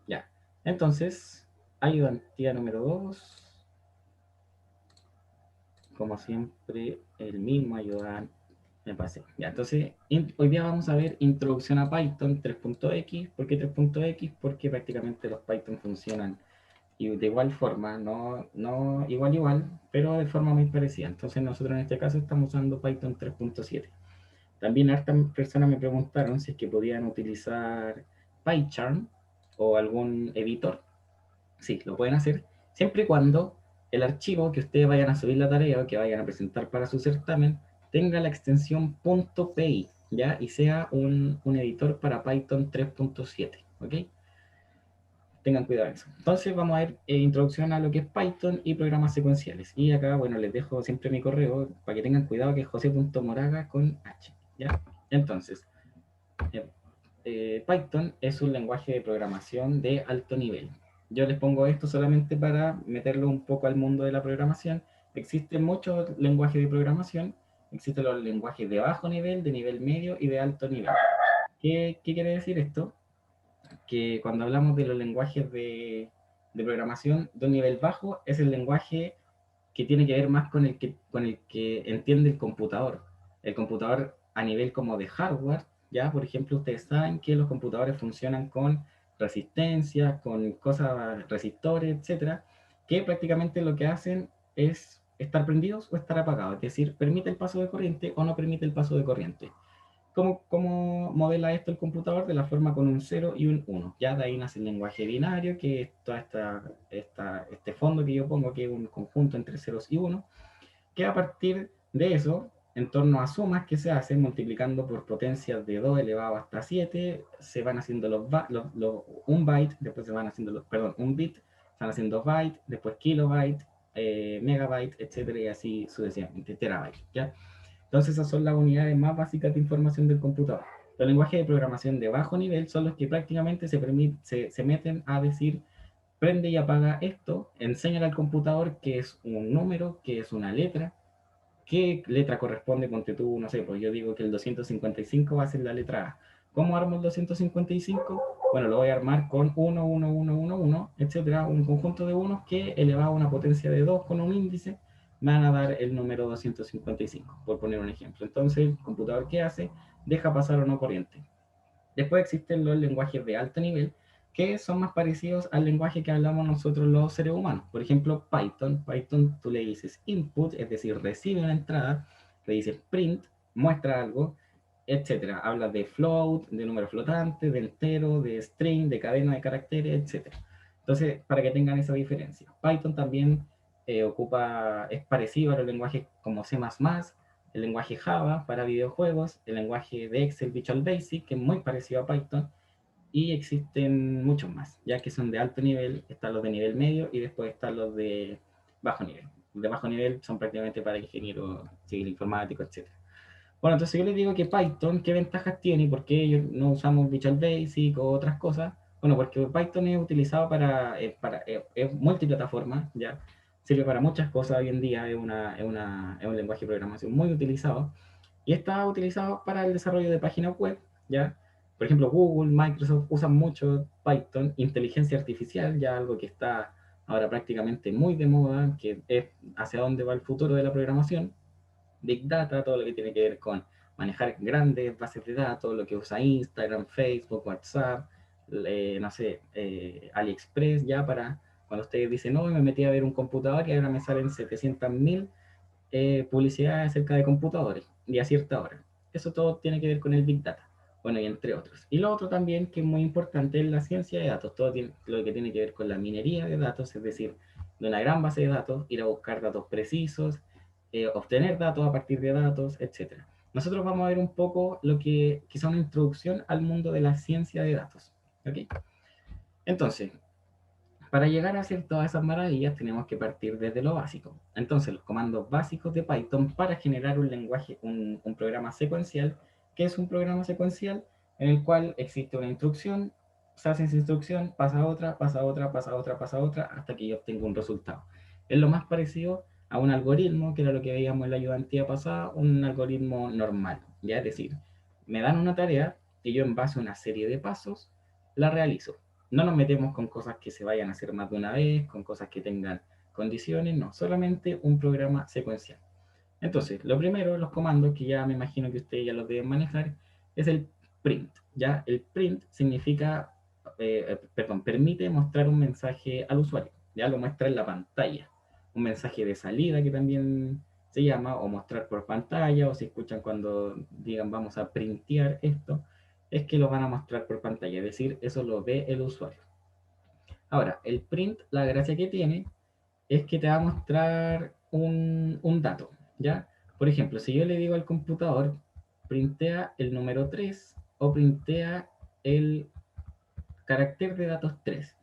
Ya. Entonces, ayudantía número 2. Como siempre, el mismo ayudante. Me pasé. Ya, entonces, hoy día vamos a ver introducción a Python 3.x. ¿Por qué 3.x? Porque prácticamente los Python funcionan y de igual forma, no igual, pero de forma muy parecida. Entonces, nosotros en este caso estamos usando Python 3.7. También hartas personas me preguntaron si es que podían utilizar PyCharm o algún editor. Sí, lo pueden hacer siempre y cuando el archivo que ustedes vayan a subir la tarea o que vayan a presentar para su certamen tenga la extensión .py, ¿ya? Y sea un editor para Python 3.7, ¿ok? Tengan cuidado en eso. Entonces vamos a ver introducción a lo que es Python y programas secuenciales. Y acá, bueno, les dejo siempre mi correo para que tengan cuidado, que es jose.moraga con H, ¿ya? Entonces, eh, Python es un lenguaje de programación de alto nivel. Yo les pongo esto solamente para meterlo un poco al mundo de la programación. Existen muchos lenguajes de programación. Existen los lenguajes de bajo nivel, de nivel medio y de alto nivel. ¿Qué quiere decir esto? Que cuando hablamos de los lenguajes de programación de un nivel bajo, es el lenguaje que tiene que ver más con el que entiende el computador. El computador a nivel como de hardware, ya, por ejemplo, ustedes saben que los computadores funcionan con resistencia, con cosas, resistores, etcétera, que prácticamente lo que hacen es estar prendidos o estar apagados, es decir, permite el paso de corriente o no permite el paso de corriente. ¿Cómo modela esto el computador? De la forma con un 0 y un 1. Ya de ahí nace el lenguaje binario, que es toda este fondo que yo pongo, que es un conjunto entre ceros y 1, que a partir de eso, en torno a sumas que se hacen multiplicando por potencias de 2 elevado hasta 7, se van haciendo un byte, después se van haciendo perdón, un bit, se van haciendo byte, después kilobyte, megabyte, etcétera, y así sucesivamente, terabyte, ¿ya? Entonces esas son las unidades más básicas de información del computador. Los lenguajes de programación de bajo nivel son los que prácticamente se meten a decir, prende y apaga esto, enseñan al computador qué es un número, qué es una letra, qué letra corresponde, ponte tú, no sé, pues yo digo que el 255 va a ser la letra A. ¿Cómo armo el 255? Bueno, lo voy a armar con 1, 1, 1, 1, 1, etcétera, un conjunto de unos que elevado a una potencia de 2 con un índice me van a dar el número 255, por poner un ejemplo. Entonces, el computador, ¿qué hace? Deja pasar o no corriente. Después existen los lenguajes de alto nivel, que son más parecidos al lenguaje que hablamos nosotros los seres humanos. Por ejemplo, Python. Python tú le dices input, es decir, recibe una entrada, le dices print, muestra algo, etcétera. Habla de float, de número flotante, de entero, de string, de cadena de caracteres, etcétera. Entonces, para que tengan esa diferencia. Python también es parecido a los lenguajes como C++, el lenguaje Java para videojuegos, el lenguaje de Excel Visual Basic, que es muy parecido a Python, y existen muchos más, ya que son de alto nivel, están los de nivel medio y después están los de bajo nivel. Los de bajo nivel son prácticamente para ingenieros civil informático, etc. Bueno, entonces yo les digo que Python, ¿qué ventajas tiene? ¿Por qué ellos no usamos Visual Basic o otras cosas? Bueno, porque Python es utilizado es multiplataforma, ¿ya? Sirve para muchas cosas hoy en día, es un lenguaje de programación muy utilizado y está utilizado para el desarrollo de páginas web, ¿ya? Por ejemplo, Google, Microsoft usan mucho Python, inteligencia artificial, ya algo que está ahora prácticamente muy de moda, que es hacia dónde va el futuro de la programación. Big Data, todo lo que tiene que ver con manejar grandes bases de datos, lo que usa Instagram, Facebook, WhatsApp, no sé, AliExpress, ya para cuando ustedes dicen, no, me metí a ver un computador y ahora me salen 700.000 publicidades acerca de computadores y a cierta hora. Eso todo tiene que ver con el Big Data. Bueno, y entre otros. Y lo otro también que es muy importante es la ciencia de datos, todo lo que tiene que ver con la minería de datos, es decir, de una gran base de datos, ir a buscar datos precisos, obtener datos a partir de datos, etcétera. Nosotros vamos a ver un poco lo que quizá una introducción al mundo de la ciencia de datos. ¿Okay? Entonces, para llegar a hacer todas esas maravillas tenemos que partir desde lo básico. Entonces, los comandos básicos de Python para generar un lenguaje, un programa secuencial, que es un programa secuencial en el cual existe una instrucción, se hace esa instrucción, pasa a otra, pasa a otra, pasa a otra, pasa a otra, hasta que yo obtengo un resultado. Es lo más parecido a un algoritmo, que era lo que veíamos en la ayudantía pasada, un algoritmo normal. Ya es decir, me dan una tarea y yo en base a una serie de pasos la realizo. no nos metemos con cosas que se vayan a hacer más de una vez, con cosas que tengan condiciones, no, solamente un programa secuencial. Entonces, lo primero, los comandos, que ya me imagino que ustedes ya los deben manejar, es el print. ¿Ya? El print significa, perdón, permite mostrar un mensaje al usuario. Ya lo muestra en la pantalla. Un mensaje de salida que también se llama, o mostrar por pantalla, o si escuchan cuando digan vamos a printear esto, es que lo van a mostrar por pantalla, es decir, eso lo ve el usuario. Ahora, el print, la gracia que tiene es que te va a mostrar un dato, ¿ya? Por ejemplo, si yo le digo al computador, printea el número 3 o printea el carácter de datos 3.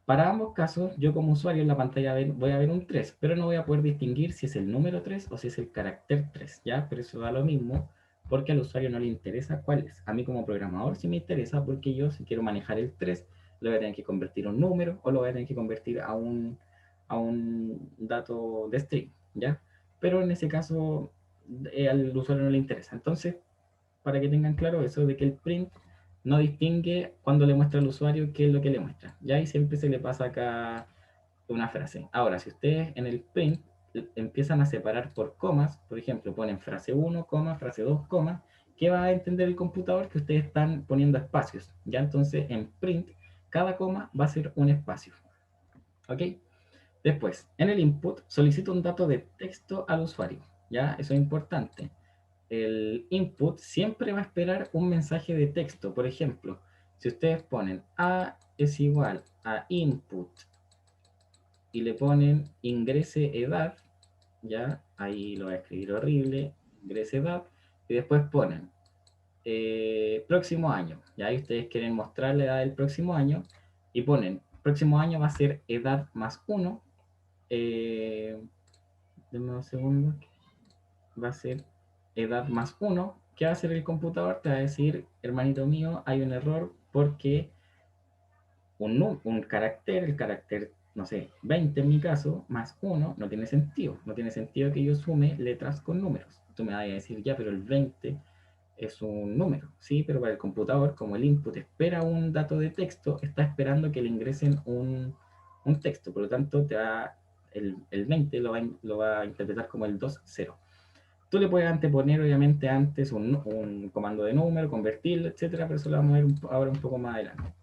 Para ambos casos, yo como usuario en la pantalla voy a ver un 3, pero no voy a poder distinguir si es el número 3 o si es el carácter 3, ¿ya? Pero eso da lo mismo porque al usuario no le interesa cuál es. A mí como programador sí me interesa porque yo si quiero manejar el 3, lo voy a tener que convertir a un número o lo voy a tener que convertir a un dato de string, ¿ya? Pero en ese caso al usuario no le interesa. Entonces, para que tengan claro eso de que el print no distingue cuando le muestra al usuario qué es lo que le muestra. Ya ahí siempre se le pasa acá una frase. Ahora, si ustedes en el print empiezan a separar por comas, por ejemplo, ponen frase 1, coma, frase 2, coma, ¿qué va a entender el computador? Que ustedes están poniendo espacios. Ya entonces en print, cada coma va a ser un espacio. ¿Ok? Después, en el input solicito un dato de texto al usuario. Ya, eso es importante. El input siempre va a esperar un mensaje de texto. Por ejemplo, si ustedes ponen A es igual a input y le ponen ingrese edad, ya, ahí lo voy a escribir horrible, ingrese edad, y después ponen próximo año, ya ahí ustedes quieren mostrar la edad del próximo año, y ponen próximo año va a ser edad más 1, denme un segundo, va a ser edad más 1. ¿Qué va a hacer el computador? Te va a decir, hermanito mío, hay un error porque un carácter, el carácter, no sé, 20 en mi caso, más 1, no tiene sentido. No tiene sentido que yo sume letras con números. Tú me vas a decir, ya, pero el 20 es un número, ¿sí? Pero para el computador, como el input espera un dato de texto, está esperando que le ingresen un texto. Por lo tanto, el 20 lo va a interpretar como el 2.0. Tú le puedes anteponer, obviamente, antes un comando de número, convertirlo, etcétera, pero eso lo vamos a ver ahora un poco más adelante.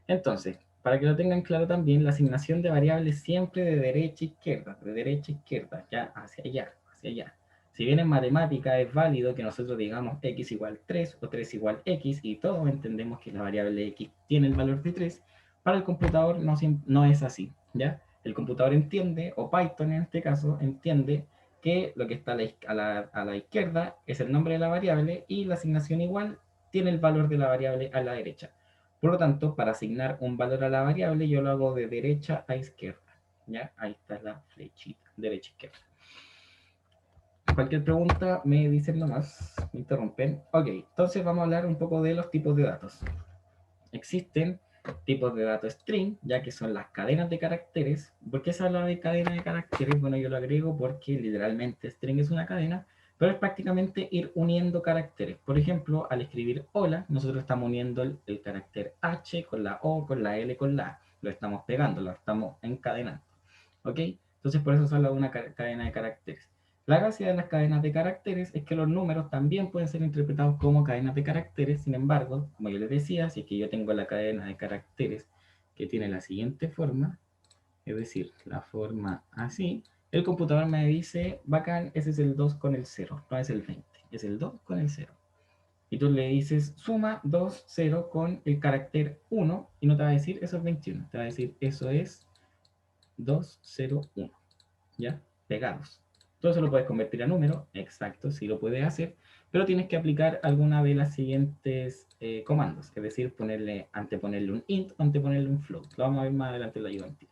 Entonces, para que lo tengan claro también, la asignación de variables siempre de derecha a izquierda, ya hacia allá, hacia allá. Si bien en matemática es válido que nosotros digamos x igual 3 o 3 igual x y todos entendemos que la variable x tiene el valor de 3, para el computador no es así, ¿ya? El computador entiende, o Python en este caso, entiende que lo que está a la izquierda es el nombre de la variable y la asignación igual tiene el valor de la variable a la derecha. Por lo tanto, para asignar un valor a la variable, yo lo hago de derecha a izquierda. ¿Ya? Ahí está la flechita, derecha a izquierda. Cualquier pregunta me dicen nomás, me interrumpen. Ok, entonces vamos a hablar un poco de los tipos de datos. Existen tipos de datos string, ya que son las cadenas de caracteres. ¿Por qué se habla de cadena de caracteres? Bueno, yo lo agrego porque literalmente string es una cadena, pero es prácticamente ir uniendo caracteres. Por ejemplo, al escribir hola, nosotros estamos uniendo el carácter H con la O, con la L, con la A. Lo estamos pegando, lo estamos encadenando. ¿Ok? Entonces por eso se habla de una cadena de caracteres. La gracia de las cadenas de caracteres es que los números también pueden ser interpretados como cadenas de caracteres. Sin embargo, como yo les decía, si es que yo tengo la cadena de caracteres que tiene la siguiente forma, es decir, la forma así, el computador me dice, bacán, ese es el 2 con el 0, no es el 20, es el 2 con el 0. Y tú le dices, suma 2, 0 con el carácter 1, y no te va a decir, eso es 21, te va a decir, eso es 2, 0, 1, ¿ya? Pegados. Todo eso lo puedes convertir a número, exacto, sí lo puedes hacer, pero tienes que aplicar alguna de las siguientes comandos, es decir, anteponerle un int o anteponerle un float. Lo vamos a ver más adelante en la ayudantía.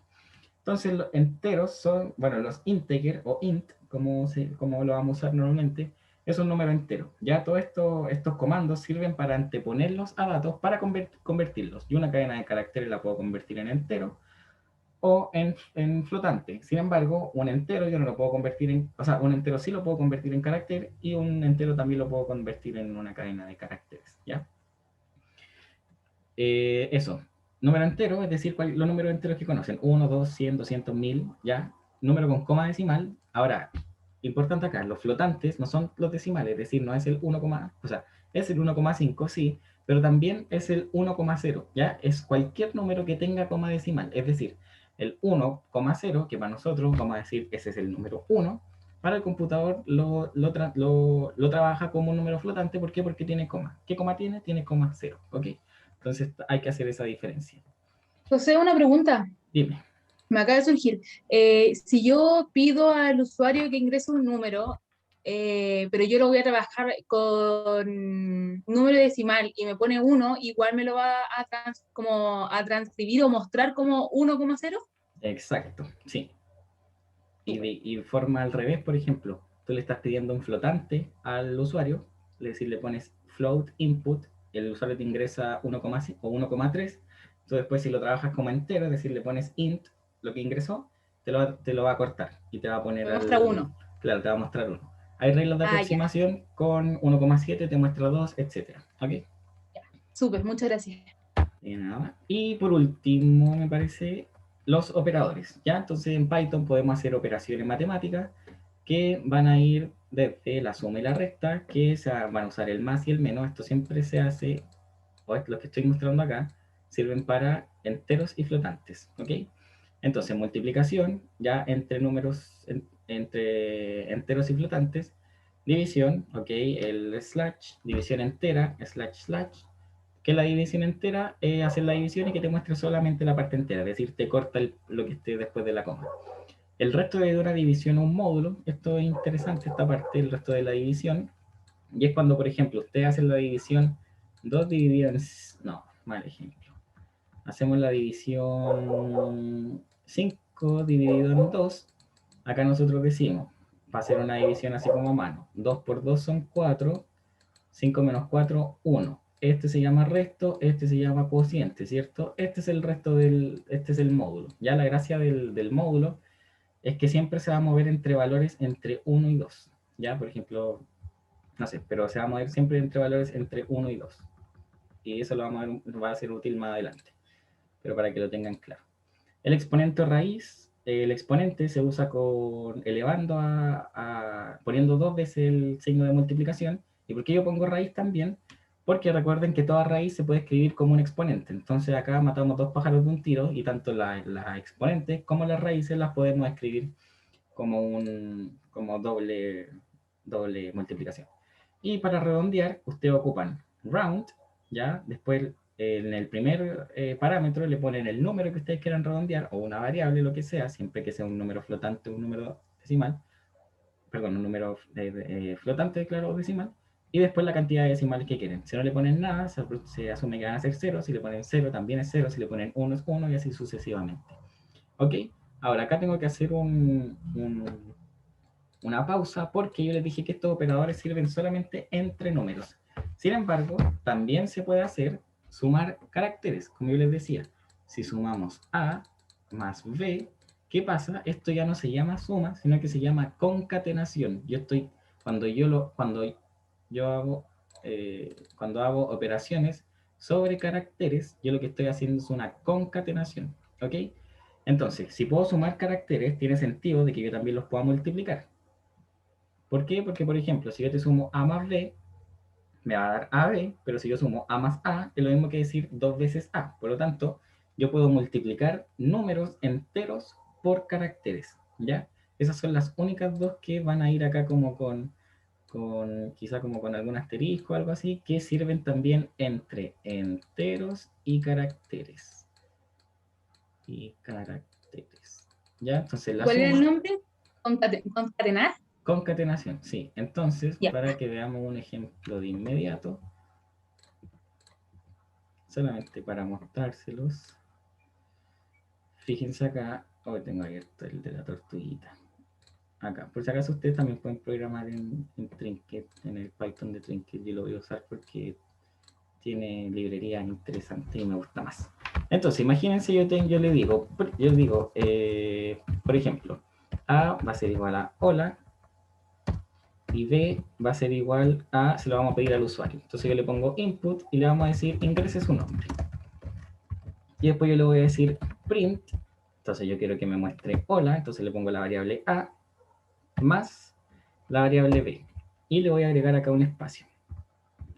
Entonces, los enteros son, bueno, los integer o int, como lo vamos a usar normalmente, es un número entero. Ya todos estos comandos sirven para anteponerlos a datos para convertirlos. Y una cadena de caracteres la puedo convertir en entero o en flotante. Sin embargo, un entero yo no lo puedo convertir o sea, un entero sí lo puedo convertir en carácter y un entero también lo puedo convertir en una cadena de caracteres, ¿ya? Eso. número entero, es decir, los números enteros que conocen, 1, 2, 100, 200, 1000, ¿ya? Número con coma decimal. Ahora, importante acá, los flotantes no son los decimales, es decir, no es el 1, o sea, es el 1,5, sí, pero también es el 1,0, ¿ya? Es cualquier número que tenga coma decimal, es decir, el 1,0, que para nosotros, vamos a decir, ese es el número 1, para el computador lo trabaja como un número flotante. ¿Por qué? Porque tiene coma. ¿Qué coma tiene? Tiene coma 0, ¿ok? Entonces hay que hacer esa diferencia. José, una pregunta. Dime. Me acaba de surgir. Si yo pido al usuario que ingrese un número, pero yo lo voy a trabajar con número decimal y me pone 1, igual me lo va como a transcribir o mostrar como 1,0. Exacto, sí. Súper. Y forma al revés, por ejemplo, tú le estás pidiendo un flotante al usuario, es decir, le pones float input, el usuario te ingresa 1,5 o 1,3, entonces después si lo trabajas como entero, es decir, le pones int, lo que ingresó, te lo va a cortar y te va a poner Me muestra 1. claro, te va a mostrar 1. Hay reglas de Ah, ya, aproximación con 1,7, te muestra 2, etc. ¿Ok? ya. Súper, muchas gracias. Y nada más. Y por último, me parece, los operadores. ¿Ya? Entonces en Python podemos hacer operaciones matemáticas que van a ir desde la suma y la resta, que van a usar el más y el menos. Esto siempre se hace, o es lo que estoy mostrando acá, sirven para enteros y flotantes. ¿Ok? Entonces, multiplicación, ya entre números, entre enteros y flotantes. División, ¿ok? El slash, división entera, slash slash, que la división entera es hacer la división y que te muestre solamente la parte entera, es decir, te corta lo que esté después de la coma. El resto de una división o un módulo, esto es interesante, esta parte, el resto de la división, y es cuando, por ejemplo, ustedes hacen la división 2 dividido en... No, mal ejemplo. Hacemos la división 5 dividido en 2. Acá nosotros decimos, para hacer una división así como a mano, 2 por 2 son 4, 5 menos 4, 1. Este se llama resto, este se llama cociente, ¿cierto? Este es el resto este es el módulo. Ya la gracia del módulo es que siempre se va a mover entre valores entre 1 y 2. Ya, por ejemplo, no sé, pero se va a mover siempre entre valores entre 1 y 2. Y eso lo va a ser útil más adelante, pero para que lo tengan claro. El exponente raíz, el exponente se usa con elevando poniendo dos veces el signo de multiplicación. ¿Y por qué yo pongo raíz también? Porque recuerden que toda raíz se puede escribir como un exponente. Entonces acá matamos dos pájaros de un tiro y tanto las exponentes como las raíces las podemos escribir como doble multiplicación. Y para redondear, ustedes ocupan round, ¿ya? Después en el primer parámetro le ponen el número que ustedes quieran redondear o una variable, lo que sea, siempre que sea un número flotante o un número decimal, perdón, un número flotante, claro, o decimal, y después la cantidad de decimales que quieren. Si no le ponen nada, se asume que van a ser 0, si le ponen 0 también es 0, si le ponen 1 es 1 y así sucesivamente. ¿Ok? Ahora acá tengo que hacer una pausa porque yo les dije que estos operadores sirven solamente entre números. Sin embargo, también se puede hacer sumar caracteres, como yo les decía. Si sumamos A más B, ¿qué pasa? Esto ya no se llama suma, sino que se llama concatenación. Yo hago, cuando hago operaciones sobre caracteres, yo lo que estoy haciendo es una concatenación, ¿ok? Entonces, si puedo sumar caracteres, tiene sentido de que yo también los pueda multiplicar. ¿Por qué? Porque, por ejemplo, si yo te sumo A más B, me va a dar AB, pero si yo sumo A más A, es lo mismo que decir dos veces A. Por lo tanto, yo puedo multiplicar números enteros por caracteres, ¿ya? Esas son las únicas dos que van a ir acá como quizá como con algún asterisco o algo así, que sirven también entre enteros y caracteres. ¿Ya? Entonces la ¿Cuál era el suma, nombre? Concatenar. concatenación, sí. Entonces, Ya. para que veamos un ejemplo de inmediato, solamente para mostrárselos, fíjense acá, hoy tengo abierto el de la tortuguita. Acá, por si acaso ustedes también pueden programar en Trinket, en el Python de Trinket, yo lo voy a usar porque tiene librerías interesantes y me gusta más. Entonces, imagínense, yo le digo, por ejemplo, A va a ser igual a hola, y B va a ser igual a, se lo vamos a pedir al usuario. Entonces yo le pongo input y le vamos a decir ingrese su nombre. y después yo le voy a decir print, entonces yo quiero que me muestre hola, entonces le pongo la variable A más la variable B, y le voy a agregar acá un espacio,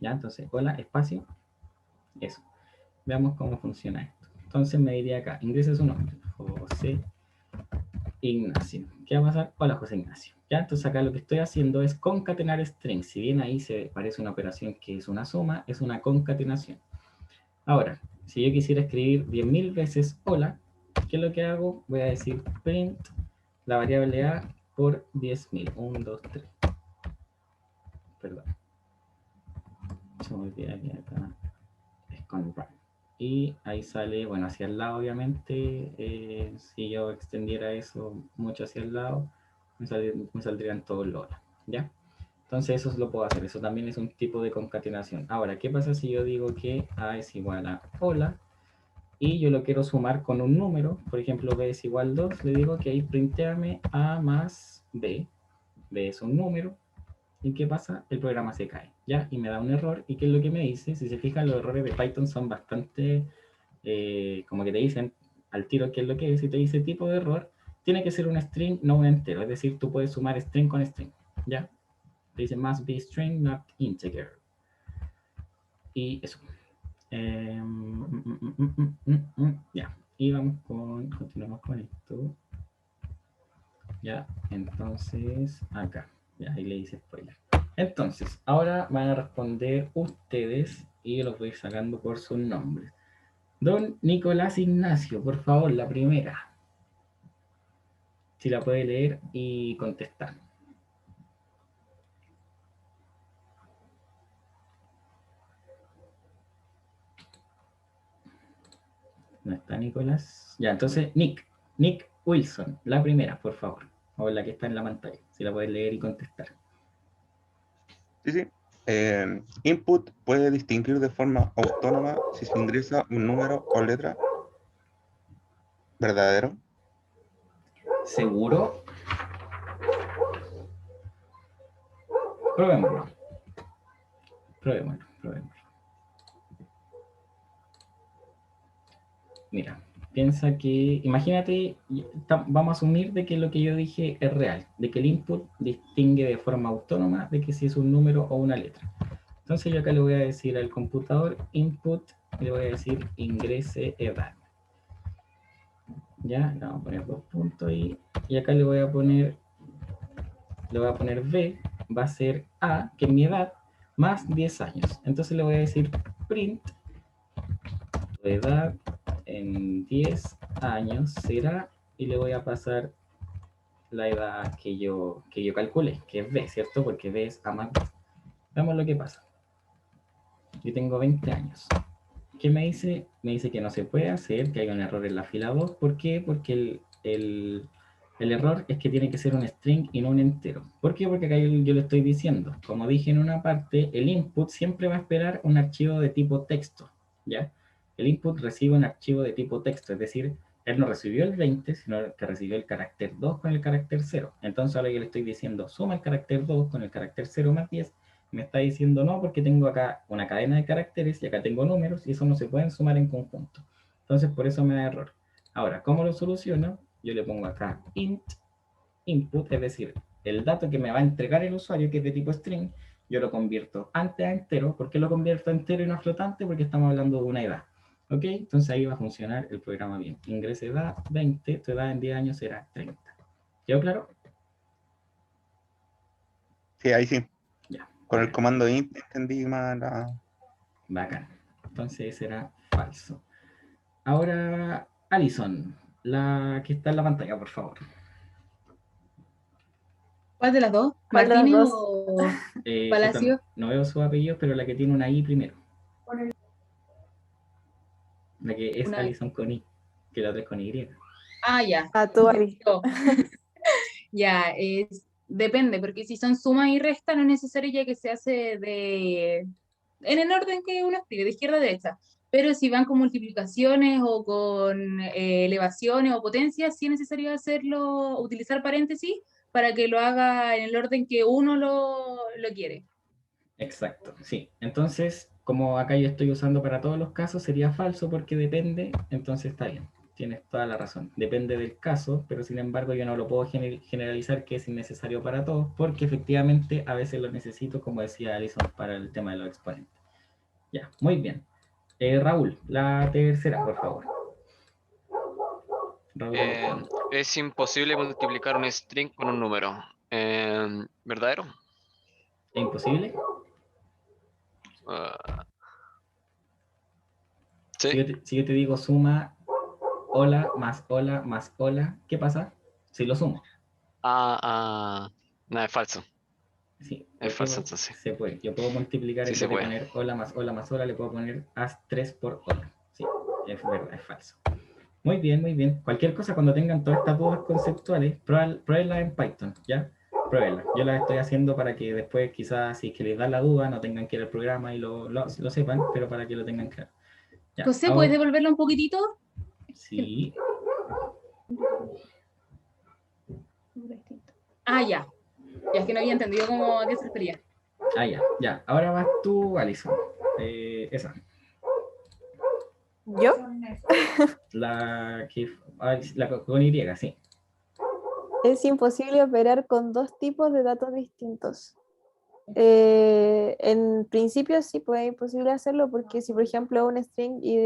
¿ya? Entonces, hola, espacio, eso. Veamos cómo funciona esto. Entonces me diría acá, ingrese su nombre, José Ignacio. ¿Qué va a pasar? Hola, José Ignacio. Ya, entonces acá lo que estoy haciendo es concatenar strings. Si bien ahí se parece una operación que es una suma, es una concatenación. Ahora, si yo quisiera escribir 10.000 veces hola, ¿qué es lo que hago? Voy a decir print la variable A por 10.000. 1, 2, 3. Perdón. Se me olvida que acá es con run. Y ahí sale, bueno, hacia el lado obviamente, si yo extendiera eso mucho hacia el lado, me saldrían todos los hola, ¿ya? Entonces eso lo puedo hacer, eso también es un tipo de concatenación. Ahora, ¿qué pasa si yo digo que A es igual a hola y yo lo quiero sumar con un número? Por ejemplo, B es igual a 2, le digo que ahí printéame A más B. B es un número. ¿Y qué pasa? El programa se cae, ¿ya? Y me da un error. ¿Y qué es lo que me dice? Si se fijan, los errores de Python son bastante, como que te dicen al tiro qué es lo que es. Si te dice tipo de error, tiene que ser un string, no un entero. Es decir, tú puedes sumar string con string, ¿ya? Te dice must be string, not integer. Y eso. Ya. Y continuamos con esto. Ya, entonces, acá. Ya, ahí le dice spoiler. Entonces, ahora van a responder ustedes y yo los voy sacando por sus nombres. Don Nicolás Ignacio, por favor, la primera. Si la puede leer y contestar. ¿No está Nicolás? Ya, entonces, Nick Wilson, la primera, por favor. O la que está en la pantalla. Si la puede leer y contestar. Sí, sí. Input puede distinguir de forma autónoma si se ingresa un número o letra. ¿Verdadero? ¿Seguro? Probémoslo. Probémoslo. Mira, piensa que, imagínate, vamos a asumir de que lo que yo dije es real, de que el input distingue de forma autónoma de que si es un número o una letra. Entonces yo acá le voy a decir al computador input, le voy a decir ingrese edad. Ya, le vamos a poner 2 puntos ahí, y acá le voy a poner B, va a ser A, que es mi edad, más 10 años. Entonces le voy a decir print tu edad en 10 años será, y le voy a pasar la edad que yo calculé, que es B, ¿cierto? Porque B es A más B. Veamos lo que pasa. Yo tengo 20 años. ¿Qué me dice? Me dice que no se puede hacer, que hay un error en la fila 2. ¿Por qué? Porque el error es que tiene que ser un string y no un entero. ¿Por qué? Porque acá yo le estoy diciendo, como dije en una parte, el input siempre va a esperar un archivo de tipo texto, ¿ya? El input recibe un archivo de tipo texto, es decir, él no recibió el 20, sino que recibió el carácter 2 con el carácter 0. Entonces ahora yo le estoy diciendo, suma el carácter 2 con el carácter 0 más 10, me está diciendo no, porque tengo acá una cadena de caracteres y acá tengo números y eso no se pueden sumar en conjunto. Entonces por eso me da error. Ahora, ¿cómo lo soluciono? Yo le pongo acá int input, es decir, el dato que me va a entregar el usuario, que es de tipo string, yo lo convierto antes a entero. ¿Por qué lo convierto a entero y no a flotante? Porque estamos hablando de una edad. ¿Ok? Entonces ahí va a funcionar el programa bien. Ingresa edad 20, tu edad en 10 años será 30. ¿Quedó claro? Sí, ahí sí. Ya. Con el Bacán. comando int entendí más la... Bacán. Entonces será falso. Ahora, Alison, la que está en la pantalla, por favor. ¿Cuál de las dos? ¿Cuál de las ¿Martínez dos? o Puta, Palacio? no veo su apellido, pero la que tiene una I primero. La que es Una... Alison con I, que la otra es con Y. Ah, ya. A tu ahí. Yo. Ya, depende, porque si son sumas y restas, no es necesario ya que se hace en el orden que uno escribe, de izquierda a derecha. Pero si van con multiplicaciones o con elevaciones o potencias, sí es necesario hacerlo, utilizar paréntesis para que lo haga en el orden que uno lo quiere. Exacto, sí. Entonces, como acá yo estoy usando para todos los casos, sería falso porque depende, entonces está bien. Tienes toda la razón. Depende del caso, pero sin embargo yo no lo puedo generalizar que es innecesario para todos, porque efectivamente a veces lo necesito, como decía Alison, para el tema de los exponentes. Ya, muy bien. Raúl, la tercera, por favor. Raúl, Es imposible multiplicar un string con un número. ¿Verdadero? ¿es imposible? Ah, Si sí. yo te digo suma hola más hola más hola, ¿qué pasa? Si lo sumo. No, es falso. Sí, Es ¿por qué? falso, Porque entonces. se puede. Yo puedo multiplicar Sí en se vez de puede. poner hola más hola, le puedo poner haz 3 por hola. Sí, es verdad, es falso. Muy bien, muy bien. Cualquier cosa, cuando tengan todas estas dudas conceptuales, pruébenlas en Python, ¿ya? Pruébenlas. Yo las estoy haciendo para que después, quizás, si es que les da la duda, no tengan que ir al programa y lo sepan, pero para que lo tengan claro. Ya, José, ¿puedes ahora, devolverlo un poquitito? sí. Ah, ya. Ya es que no había entendido cómo a qué se refería. Ah, ya, ya. Ahora vas tú, Alison. Esa. ¿Yo? La que. Con Y, sí. Es imposible operar con dos tipos de datos distintos. En principio sí, pues es imposible hacerlo porque si por ejemplo un string y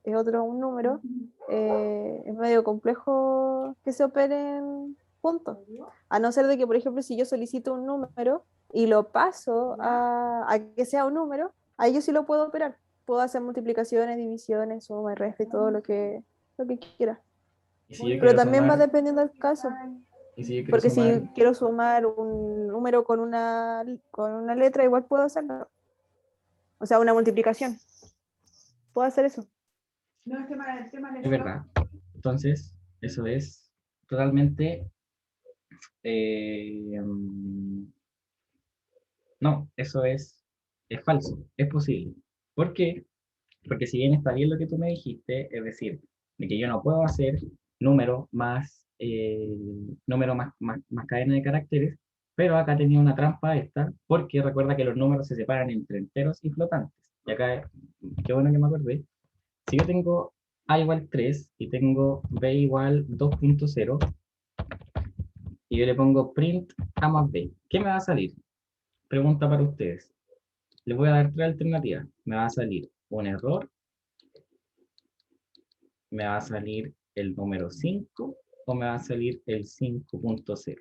es otro un número, es medio complejo que se operen juntos. A no ser de que por ejemplo si yo solicito un número y lo paso a que sea un número, ahí yo sí lo puedo operar. Puedo hacer multiplicaciones, divisiones, suma y resta y todo lo que quiera. Y si yo Pero quiero también va sumar. dependiendo del caso. Y si yo quiero Porque sumar. si quiero sumar un número con una letra, igual puedo hacerlo. O sea, una multiplicación. Puedo hacer eso. Es verdad. Entonces, eso es totalmente. No, eso es falso. Es posible. ¿Por qué? Porque si bien está bien lo que tú me dijiste, es decir, de que yo no puedo hacer número más cadena de caracteres, pero acá tenía una trampa esta, porque recuerda que los números se separan entre enteros y flotantes. Y acá, qué bueno que me acordé. Si yo tengo A igual 3 y tengo B igual 2.0 y yo le pongo print A más B, ¿qué me va a salir? Pregunta para ustedes. Les voy a dar tres alternativas. Me va a salir un error, me va a salir el número 5 o me va a salir el 5.0.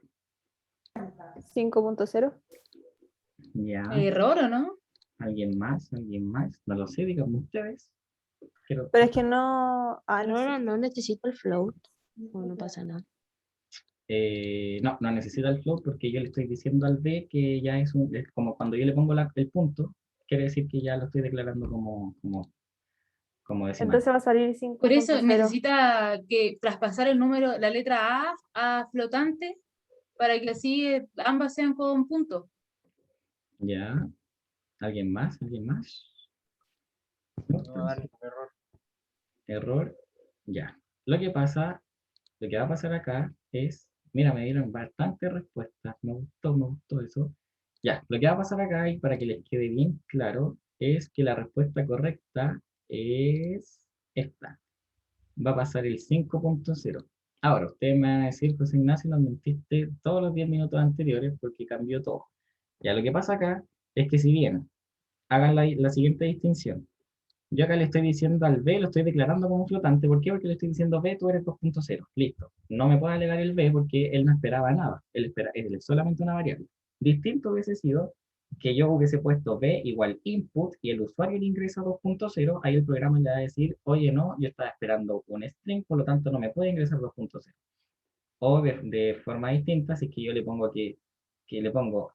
5.0. Ya, ¿Error o no? ¿alguien más? ¿Alguien más? No lo sé, díganme ustedes. Quiero- Pero es que no. No sé. No necesito el float. No pasa nada. no necesita el float porque yo le estoy diciendo al B que ya es como cuando yo le pongo el punto, quiere decir que ya lo estoy declarando como decimal. Entonces va a salir Por eso 5.0. necesita que traspasar el número, la letra a flotante para que así ambas sean con punto. Ya, ¿alguien más? ¿Alguien más? ¿No? Error, ya. Lo que pasa, lo que va a pasar acá es, mira, me dieron bastantes respuestas, me gustó eso. Ya, lo que va a pasar acá, y para que les quede bien claro, es que la respuesta correcta es esta. Va a pasar el 5.0. Ahora, ustedes me van a decir, José Ignacio, nos mentiste todos los 10 minutos anteriores porque cambió todo. Ya, lo que pasa acá es que si bien hagan la siguiente distinción, yo acá le estoy diciendo al B, lo estoy declarando como flotante. ¿Por qué? Porque le estoy diciendo B, tú eres 2.0. Listo. No me puede alegar el B porque él no esperaba nada. Él es solamente una variable. Distinto hubiese sido que yo hubiese puesto B igual input y el usuario le ingresa 2.0. Ahí el programa le va a decir, oye, no, yo estaba esperando un string, por lo tanto no me puede ingresar 2.0. O de forma distinta, si es que yo le pongo que le pongo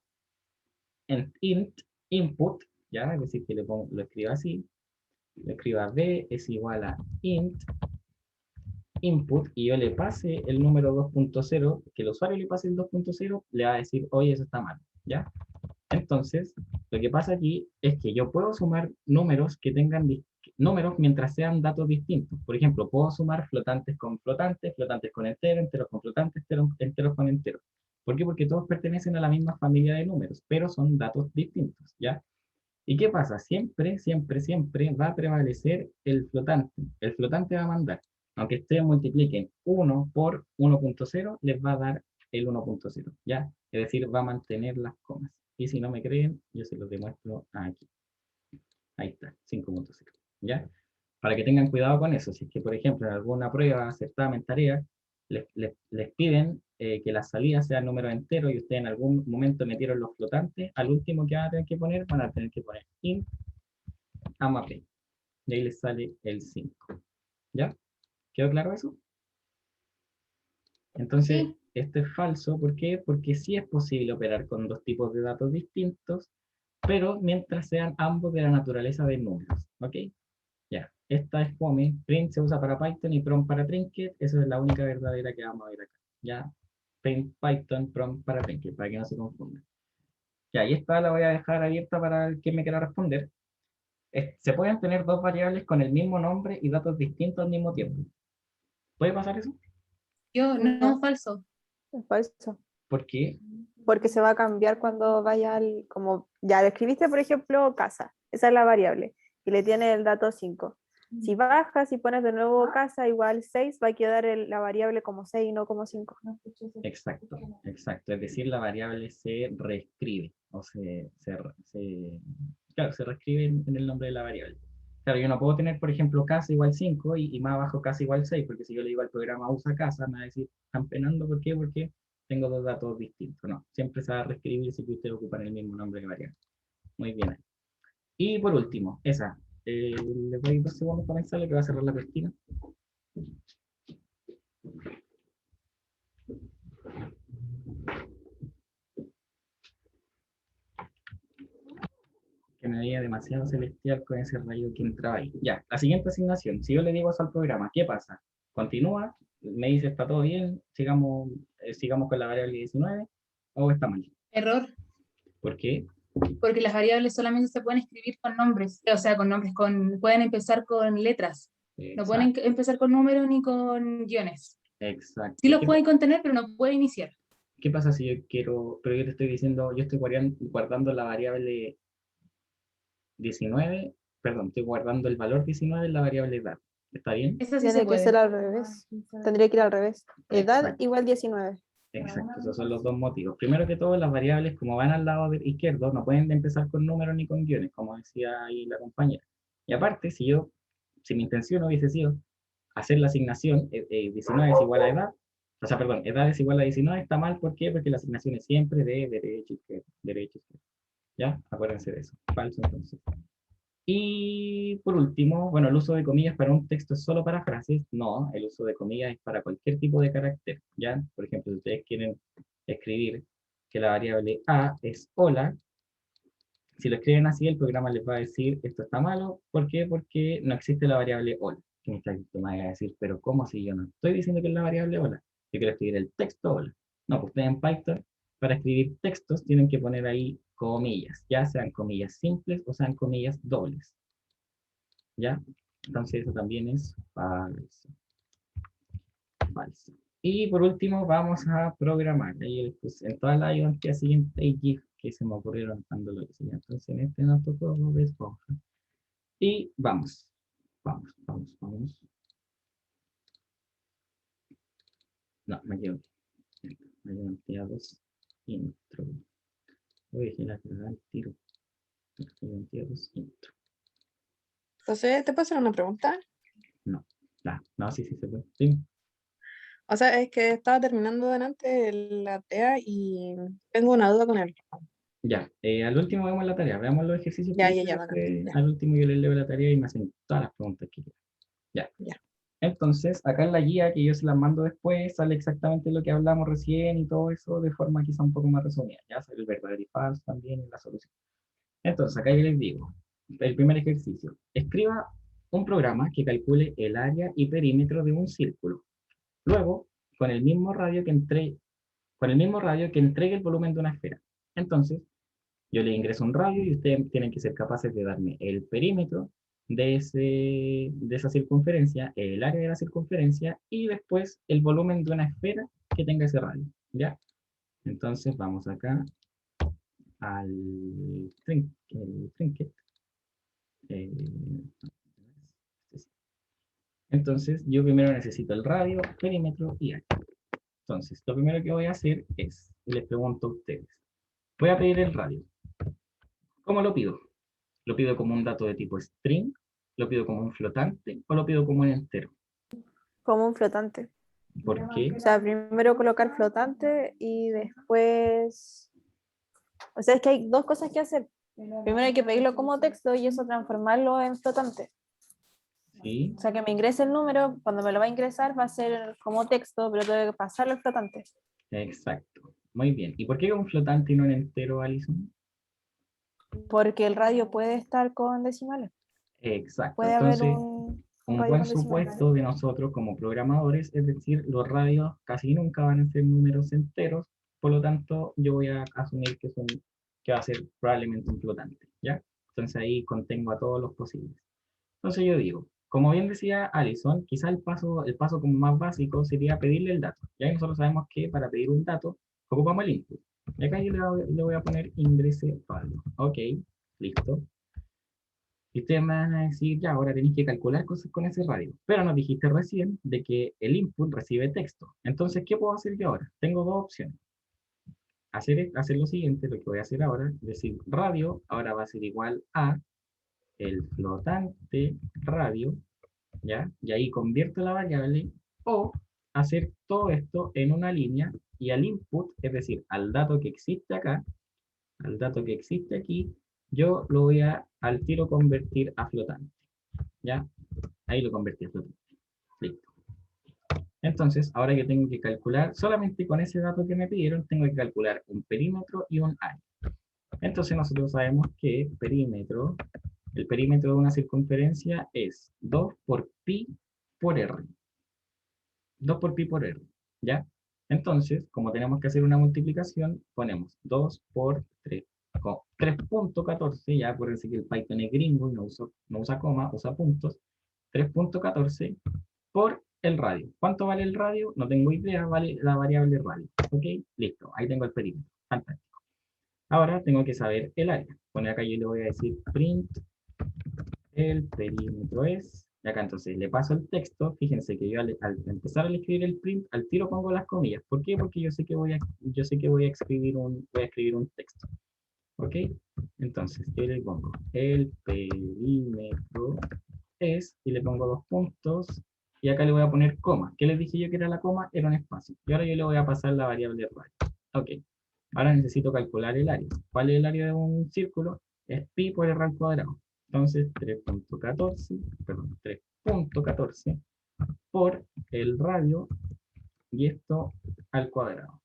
en int input, ya, es decir, que lo escribo así, le escriba b es igual a int input y yo le pase el número 2.0, que el usuario le pase el 2.0, le va a decir, oye, eso está mal, ¿ya? Entonces, lo que pasa aquí es que yo puedo sumar números que tengan números mientras sean datos distintos. Por ejemplo, puedo sumar flotantes con enteros con flotantes, enteros con enteros. ¿Por qué? Porque todos pertenecen a la misma familia de números, pero son datos distintos, ¿ya? ¿Y qué pasa? Siempre, siempre, siempre va a prevalecer el flotante. El flotante va a mandar, aunque ustedes multipliquen 1 por 1.0, les va a dar el 1.0, ¿ya? Es decir, va a mantener las comas. Y si no me creen, yo se los demuestro aquí. Ahí está, 5.0, ¿ya? Para que tengan cuidado con eso. Si es que, por ejemplo, en alguna prueba, certamen, tarea, les piden que las salidas sean números enteros y ustedes en algún momento metieron los flotantes, al último que van a tener que poner, van a tener que poner int AMAP. Y ahí les sale el 5. ¿Ya? ¿Quedó claro eso? Entonces, Sí. esto es falso. ¿Por qué? Porque sí es posible operar con dos tipos de datos distintos, pero mientras sean ambos de la naturaleza de números. ¿Ok? Ya. Esta es fome. Print se usa para Python y prom para Trinket. Esa es la única verdadera que vamos a ver acá. Ya. Print Python, prom para Trinket, para que no se confundan. Ya, y esta la voy a dejar abierta para el que me quiera responder. Se pueden tener dos variables con el mismo nombre y datos distintos al mismo tiempo. ¿Puede pasar eso? Yo, no, No. falso. Es falso. ¿Por qué? Porque se va a cambiar cuando vaya al, como ya le escribiste, por ejemplo, casa, esa es la variable, y le tiene el dato 5. Si bajas y pones de nuevo casa igual 6, va a quedar la variable como 6 y no como 5. Exacto, exacto. Es decir, la variable se reescribe, o claro, se reescribe en el nombre de la variable. Claro, yo no puedo tener, por ejemplo, casa igual 5 y más abajo casa igual 6, porque si yo le digo al programa usa casa, me va a decir, están penando, ¿por qué? Porque tengo dos datos distintos. No, siempre se va a reescribir si ustedes ocupan el mismo nombre de variable. Muy bien. Y por último, esa. Les doy 2 segundos para pensarle que va a cerrar la cortina. Que me veía demasiado celestial con ese rayo que entraba ahí. Ya, la siguiente asignación. Si yo le digo eso al programa, ¿qué pasa? Continúa, me dice está todo bien, sigamos con la variable 19, o está mal. Error. ¿Por qué? Porque las variables solamente se pueden escribir con nombres, o sea, con nombres, pueden empezar con letras. No pueden Exacto, empezar con números ni con guiones. exacto. Sí los pueden contener, pero no pueden iniciar. ¿Qué pasa si yo quiero, pero yo te estoy diciendo, yo estoy guardando la variable 19, perdón, estoy guardando el valor 19 en la variable edad. ¿Está bien? Eso sí Tiene se que puede. ser al revés. Tendría que ir al revés. Edad Exacto. igual 19. Exacto, esos son los dos motivos. Primero que todo, las variables, como van al lado izquierdo, no pueden empezar con números ni con guiones, como decía ahí la compañera. Y aparte, si mi intención hubiese sido hacer la asignación 19 es igual a edad, o sea, perdón, edad es igual a 19, está mal, ¿por qué? Porque la asignación es siempre de derecho, izquierda, derecho, izquierda. ¿Ya? Acuérdense de eso. Falso, entonces. Y por último, bueno, el uso de comillas para un texto es solo para frases. No, el uso de comillas es para cualquier tipo de carácter. ¿Ya? Por ejemplo, si ustedes quieren escribir que la variable A es hola, si lo escriben así, el programa les va a decir esto está malo. ¿Por qué? Porque no existe la variable hola. Y me va a decir, pero ¿cómo si yo no estoy diciendo que es la variable hola? Yo quiero escribir el texto hola. No, pues ustedes en Python, para escribir textos, tienen que poner ahí comillas, ya sean comillas simples o sean comillas dobles. ¿Ya? Entonces eso también es falso. Falso. Y por último vamos a programar. Ahí pues, en todas las ideas siguientes hay GIF que se me ocurrieron cuando lo hice. Entonces en este no tocó Bob Esponja. Y vamos. Vamos, vamos, vamos. No, me equivoqué. Me levanté a 2. Intro. Voy a dejar la al tiro. Me levanté a 2. Intro. Entonces, ¿te puedo hacer una pregunta? No, no, sí se puede. Sí. O sea, es que estaba terminando delante la tarea y tengo una duda con él. Ya, al último vemos la tarea, veamos los ejercicios que hice, Bacán, después, ya. al último yo les leo la tarea y me hacen todas las preguntas que quieran. Ya. Ya. Entonces, acá en la guía que yo se las mando después, sale exactamente lo que hablamos recién y todo eso de forma quizá un poco más resumida. Ya sale el verdadero y falso también y la solución. Entonces, acá yo les digo, el primer ejercicio, escriba un programa que calcule el área y perímetro de un círculo. Luego, con el mismo radio que entregue el volumen de una esfera. Entonces, yo le ingreso un radio y ustedes tienen que ser capaces de darme el perímetro de esa circunferencia, el área de la circunferencia y después el volumen de una esfera que tenga ese radio. ¿Ya? Entonces vamos acá al el trinket. eh, Entonces, yo primero necesito el radio, perímetro y área. Entonces, lo primero que voy a hacer es, y les pregunto a ustedes, voy a pedir el radio. ¿Cómo lo pido? ¿Lo pido como un dato de tipo string? ¿Lo pido como un flotante? ¿O lo pido como un entero? Como un flotante. ¿Por qué? O sea, primero colocar flotante y después... O sea, es que hay dos cosas que hacer. Primero hay que pedirlo como texto y eso transformarlo en flotante. Sí, O sea, que me ingrese el número, cuando me lo va a ingresar va a ser como texto, pero tengo que pasarlo al flotante. exacto. Muy bien. ¿Y por qué un flotante y no un entero, Alison? Porque el radio puede estar con decimales. Exacto. Puede haber Entonces, un un radio buen con decimales. supuesto de nosotros como programadores, es decir, los radios casi nunca van a ser números enteros, por lo tanto, yo voy a asumir que va a ser probablemente un flotante, ¿ya? Entonces ahí contengo a todos los posibles. Entonces yo digo, como bien decía Alison, quizá el paso como más básico sería pedirle el dato. Ya nosotros sabemos que para pedir un dato ocupamos el input. Y acá yo le voy a poner ingrese radio. Ok, listo. Y ustedes me van a decir, ya, ahora tenéis que calcular cosas con ese radio. Pero nos dijiste recién de que el input recibe texto. Entonces, ¿qué puedo hacer yo ahora? Tengo dos opciones. Hacer lo siguiente, lo que voy a hacer ahora, es decir, radio, ahora va a ser igual a el flotante radio, ¿ya? Y ahí convierto la variable, o hacer todo esto en una línea y al input, es decir, al dato que existe acá, al dato que existe aquí, yo lo voy a al tiro convertir a flotante, ¿ya? Ahí lo convertí a flotante. Listo. Entonces, ahora que tengo que calcular, solamente con ese dato que me pidieron, tengo que calcular un perímetro y un área. Entonces nosotros sabemos que el perímetro de una circunferencia es 2 por pi por r. 2 por pi por r, ¿ya? Entonces, como tenemos que hacer una multiplicación, ponemos 2 por 3, 3.14, ya acuérdense que el Python es gringo y no usa coma, usa puntos, 3.14 por el radio. ¿Cuánto vale el radio? No tengo idea, vale la variable radio. ¿Ok? Listo, ahí tengo el perímetro. Fantástico. Ahora tengo que saber el área. Bueno, acá yo le voy a decir print el perímetro es, y acá entonces le paso el texto, fíjense que yo al empezar a escribir el print, al tiro pongo las comillas. ¿Por qué? Porque yo sé que voy a escribir un texto. ¿Ok? Entonces yo le pongo el perímetro es, y le pongo dos puntos, y acá le voy a poner coma. ¿Qué les dije yo que era la coma? Era un espacio. Y ahora yo le voy a pasar la variable radio. Ok. Ahora necesito calcular el área. ¿Cuál es el área de un círculo? Es pi por r al cuadrado. Entonces 3.14 por el radio y esto al cuadrado.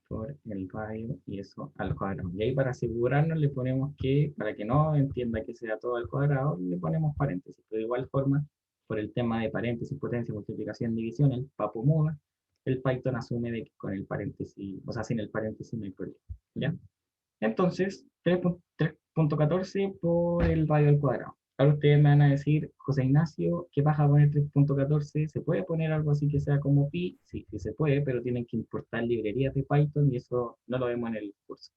Por el radio y eso al cuadrado. Y ahí para asegurarnos le ponemos que, para que no entienda que sea todo al cuadrado, le ponemos paréntesis. Pero de igual forma, por el tema de paréntesis, potencia, multiplicación, división, el papo muda, el Python asume de que con el paréntesis, o sea, sin el paréntesis no hay problema. ¿Ya? Entonces, 3.14 por el radio al cuadrado. Ahora ustedes me van a decir, José Ignacio, ¿qué pasa poner 3.14? ¿Se puede poner algo así que sea como pi? Sí, sí se puede, pero tienen que importar librerías de Python y eso no lo vemos en el curso.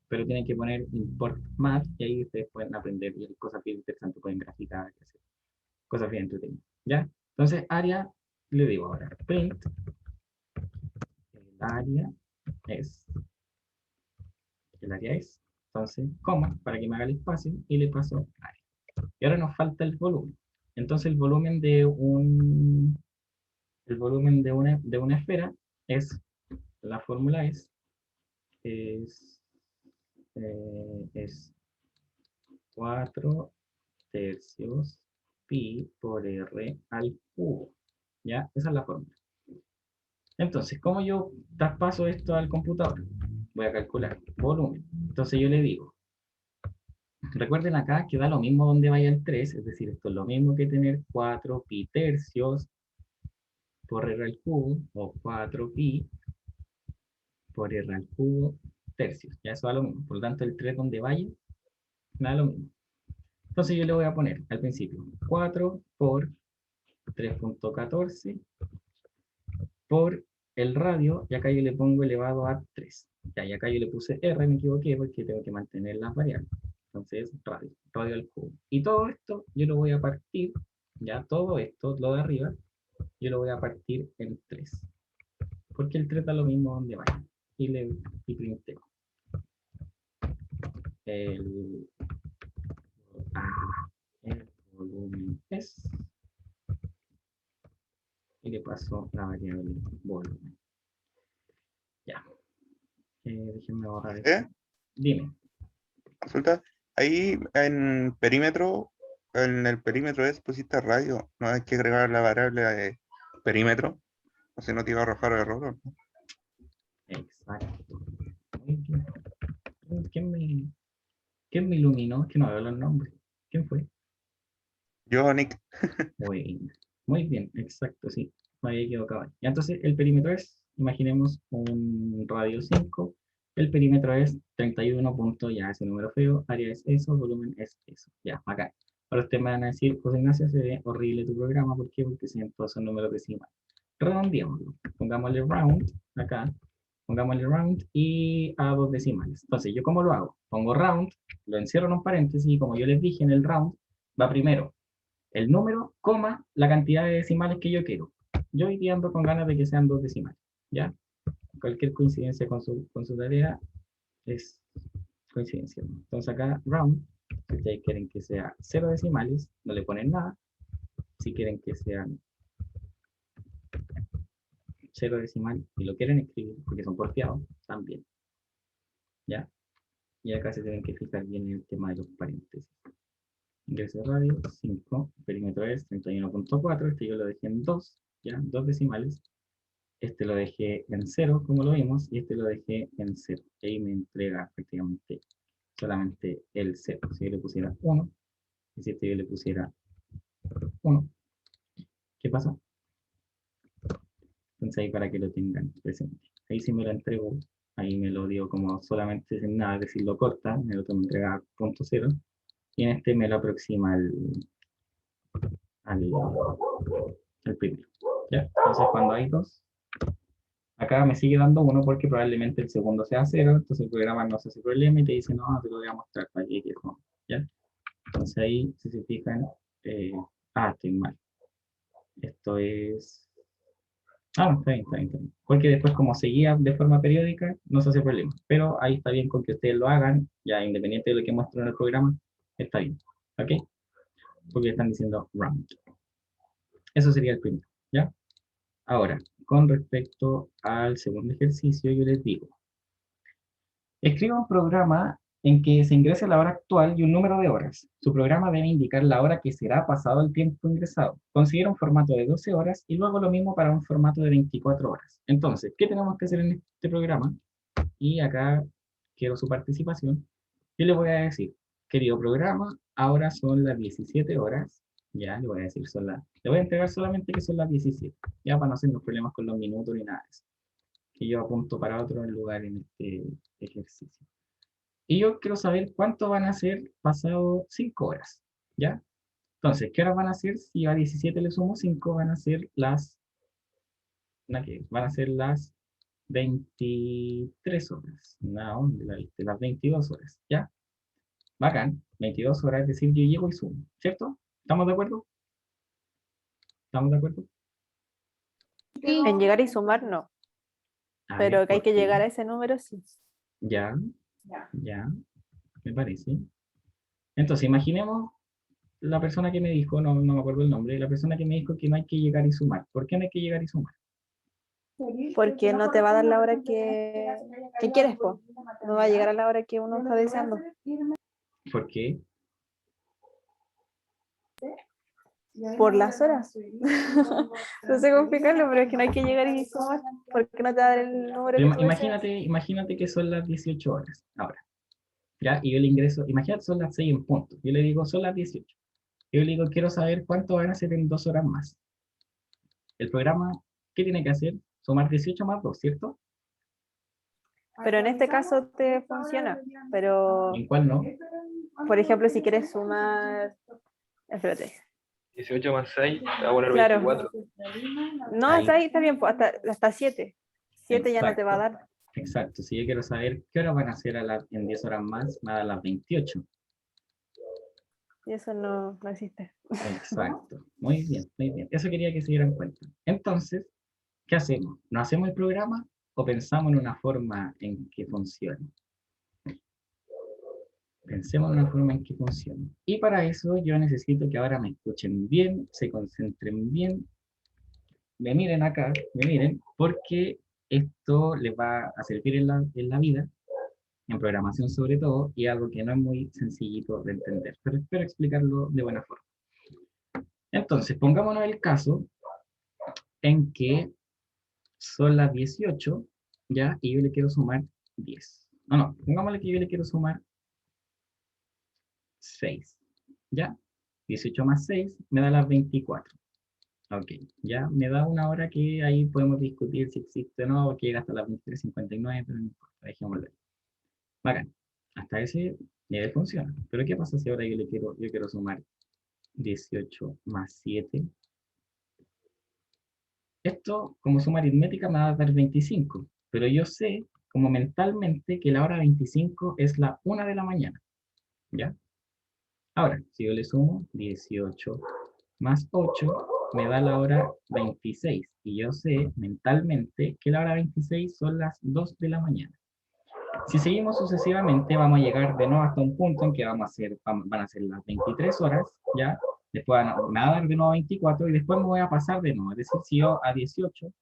Pero tienen que poner import math y ahí ustedes pueden aprender y cosas bien interesantes, pueden graficar, cosas bien entretenidas. ¿Ya? Entonces, área, le digo ahora, print, el área es, entonces, coma, para que me haga el espacio, y le paso área. Y ahora nos falta el volumen. Entonces el volumen de una esfera es, la fórmula es 4 tercios pi por r al cubo. ¿Ya? Esa es la fórmula. Entonces, ¿cómo yo traspaso esto al computador? Voy a calcular volumen. Entonces yo le digo, recuerden acá que da lo mismo donde vaya el 3, es decir, esto es lo mismo que tener 4 pi tercios por r al cubo, o 4 pi por r al cubo tercios. Ya eso da lo mismo. Por lo tanto, el 3 donde vaya, da lo mismo. Entonces yo le voy a poner al principio 4 por 3.14 por el radio, y acá yo le pongo elevado a 3. Ya, y acá yo le puse R, me equivoqué porque tengo que mantener las variables. Entonces, radio al cubo. Y todo esto yo lo voy a partir, ya todo esto, lo de arriba, yo lo voy a partir en 3. Porque el 3 da lo mismo donde vaya. Y printeo. El, el volumen es. Y le paso la variable volumen. Ya. Déjenme borrar esto. Dime. Consulta. Ahí en perímetro, en el perímetro pusiste radio. No hay que agregar la variable perímetro. O si no te iba a arrojar error. ¿No? Exacto. Muy bien. ¿Quién me iluminó? Que no veo los nombres. ¿Quién fue? Yo, Nick. Muy bien, exacto, sí. Me había equivocado. Y entonces el perímetro es, imaginemos un radio 5. El perímetro es 31 puntos, ya ese número feo. Área es eso, volumen es eso. Ya, acá. Ahora ustedes me van a decir, José Ignacio, se ve horrible tu programa. ¿Por qué? Porque siguen todos esos números decimales. Redondeémoslo. Pongámosle round acá. Pongámosle round y a 2 decimales. Entonces, ¿yo cómo lo hago? Pongo round, lo encierro en un paréntesis y como yo les dije en el round, va primero el número, coma, la cantidad de decimales que yo quiero. Yo hoy día ando con ganas de que sean 2 decimales, ¿ya? Cualquier coincidencia con su tarea es coincidencia, ¿no? Entonces acá, round, si ustedes quieren que sea 0 decimales, no le ponen nada. Si quieren que sean 0 decimal y lo quieren escribir porque son porteados, también, ¿ya? Y acá se tienen que fijar bien en el tema de los paréntesis. Ingreso de radio, 5, perímetro es 31.4, este yo lo dejé en 2, ¿ya? 2 decimales. Este lo dejé en 0, como lo vimos, y este lo dejé en 0. Y ahí me entrega prácticamente solamente el 0. Si yo le pusiera 1, y si este yo le pusiera 1, ¿qué pasa? Entonces ahí para que lo tengan presente. Ahí sí me lo entrego, ahí me lo dio como solamente sin nada, es decir, lo corta, en el otro me entrega 0.0, y en este me lo aproxima al primero. ¿Ya? Entonces cuando hay 2, acá me sigue dando 1 porque probablemente el segundo sea 0, entonces el programa no se hace problema y te dice, no, te lo voy a mostrar para que no, ¿ya? Entonces ahí, si se fijan, estoy mal. Esto es... no, está bien, está bien, está bien. Porque después como seguía de forma periódica, no se hace problema. Pero ahí está bien con que ustedes lo hagan, ya independiente de lo que muestro en el programa, está bien, ¿ok? Porque están diciendo round. Eso sería el primero, ¿ya? Ahora, con respecto al segundo ejercicio, yo les digo, escriba un programa en que se ingrese la hora actual y un número de horas. Su programa debe indicar la hora que será pasado el tiempo ingresado. Considera un formato de 12 horas y luego lo mismo para un formato de 24 horas. Entonces, ¿qué tenemos que hacer en este programa? Y acá quiero su participación. Yo le voy a decir, querido programa, ahora son las 17 horas. Ya, le voy a decir, le voy a entregar solamente que son las 17. Ya para no hacernos problemas con los minutos ni nada de eso. Que yo apunto para otro lugar en este ejercicio. Y yo quiero saber cuánto van a ser pasado 5 horas, ¿ya? Entonces, ¿qué horas van a ser? Si a 17 le sumo 5, van a ser las... Van a ser las 23 horas. No, las 22 horas, ¿ya? Bacán, 22 horas, es decir, yo llego y sumo, ¿cierto? ¿Estamos de acuerdo? ¿Estamos de acuerdo? En llegar y sumar, no. A Pero ver, que hay ¿por que qué? llegar a ese número, sí. Ya, me parece. Entonces, imaginemos la persona que me dijo, no me acuerdo el nombre, la persona que me dijo que no hay que llegar y sumar. ¿Por qué no hay que llegar y sumar? Porque no te va a dar la hora que quieres, po. No va a llegar a la hora que uno está deseando. ¿Por qué? Por las horas. No sé cómo explicarlo, pero es que no hay que llegar y sumar. Porque no te va a dar el número que tú deseas. Imagínate que son las 18 horas ahora. ¿Ya? Y yo le ingreso, imagínate son las 6 en punto. Yo le digo, son las 18. Yo le digo, quiero saber cuánto van a ser en 2 horas más. El programa, ¿qué tiene que hacer? Sumar 18 más 2, ¿cierto? Pero en este caso te funciona. Pero, ¿En cuál no? por ejemplo, si quieres sumar... Espérate. 18 más 6, te va a poner Claro. 24. No, Ahí. está bien, pues, hasta 7. 7 ya no te va a dar. Exacto, si yo quiero saber qué hora van a ser en 10 horas más, me va a dar las 28. Y eso no existe. Exacto, muy bien, muy bien. Eso quería que se dieran cuenta. Entonces, ¿qué hacemos? ¿No hacemos el programa o pensamos en una forma en que funcione? Pensemos en una forma en que funcione. Y para eso yo necesito que ahora me escuchen bien, se concentren bien, me miren acá, me miren, porque esto les va a servir en la vida, en programación sobre todo, y algo que no es muy sencillito de entender, pero espero explicarlo de buena forma. Entonces, pongámonos el caso en que son las 18, ¿ya? Y yo le quiero sumar 10. No, pongámosle que yo le quiero sumar 6, ¿ya? 18 más 6 me da las 24. Ok, ya me da una hora que ahí podemos discutir si existe o no, que llega hasta las 23:59, pero no importa, dejémoslo ahí. Bacán, hasta ese nivel funciona. Pero ¿qué pasa si ahora yo quiero sumar 18 más 7? Esto, como suma aritmética, me va a dar 25, pero yo sé, como mentalmente, que la hora 25 es la 1 de la mañana, ¿ya? Ahora, si yo le sumo 18 más 8, me da la hora 26, y yo sé mentalmente que la hora 26 son las 2 de la mañana. Si seguimos sucesivamente, vamos a llegar de nuevo hasta un punto en que van a ser las 23 horas, ¿ya? Después me va a dar de nuevo 24 y después me voy a pasar de nuevo. Es decir, si yo a 18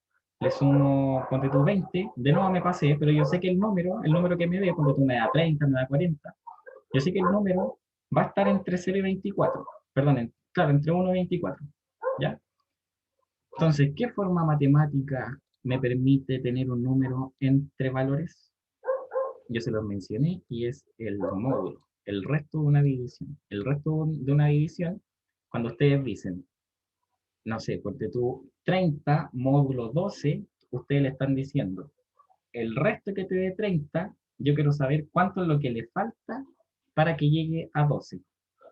le sumo, ponte tú 20, de nuevo me pasé, pero yo sé que el número que me dé, ponte tú me da 30, me da 40. Yo sé que el número va a estar entre 0 y 24. Perdón, claro, entre 1 y 24, ¿ya? Entonces, ¿qué forma matemática me permite tener un número entre valores? Yo se los mencioné y es el módulo, el resto de una división. El resto de una división, cuando ustedes dicen, no sé, porque tú 30 módulo 12, ustedes le están diciendo, el resto que te dé 30, yo quiero saber cuánto es lo que le falta para que llegue a 12,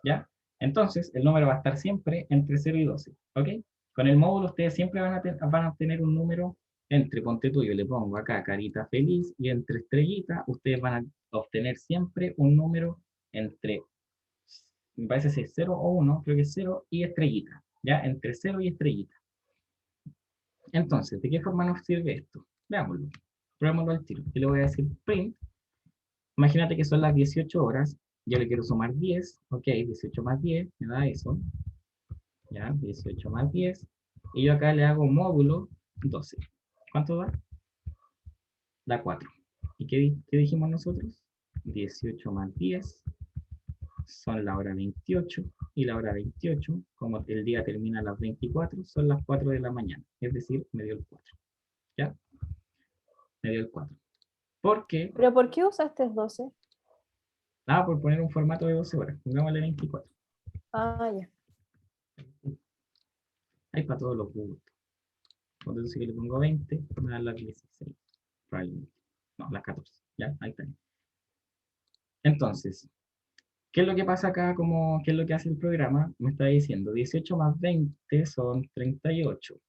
¿ya? Entonces, el número va a estar siempre entre 0 y 12, ¿ok? Con el módulo ustedes siempre van a tener un número entre, ponte tú, yo le pongo acá carita feliz, y entre estrellita, ustedes van a obtener siempre un número entre, me parece si es 0 o 1, creo que es 0 y estrellita, ¿ya? Entre 0 y estrellita. Entonces, ¿de qué forma nos sirve esto? Veámoslo. Probémoslo al tiro. Yo le voy a decir print. Imagínate que son las 18 horas. Yo le quiero sumar 10. Ok, 18 más 10 me da eso. Ya, 18 más 10. Y yo acá le hago módulo 12. ¿Cuánto da? Da 4. ¿Y qué dijimos nosotros? 18 más 10 son la hora 28. Y la hora 28, como el día termina a las 24, son las 4 de la mañana. Es decir, me dio el 4. ¿Ya? Me dio el 4. ¿Por qué? ¿Pero por qué usaste 12? Ah, por poner un formato de 12 horas. Pongámosle 24. Ah, ya. Hay para todos los gustos. Entonces, si le pongo 20, me da las 16. Probablemente. No, las 14. Ya, ahí está. Entonces, ¿qué es lo que pasa acá? ¿Qué es lo que hace el programa? Me está diciendo 18 más 20 son 38.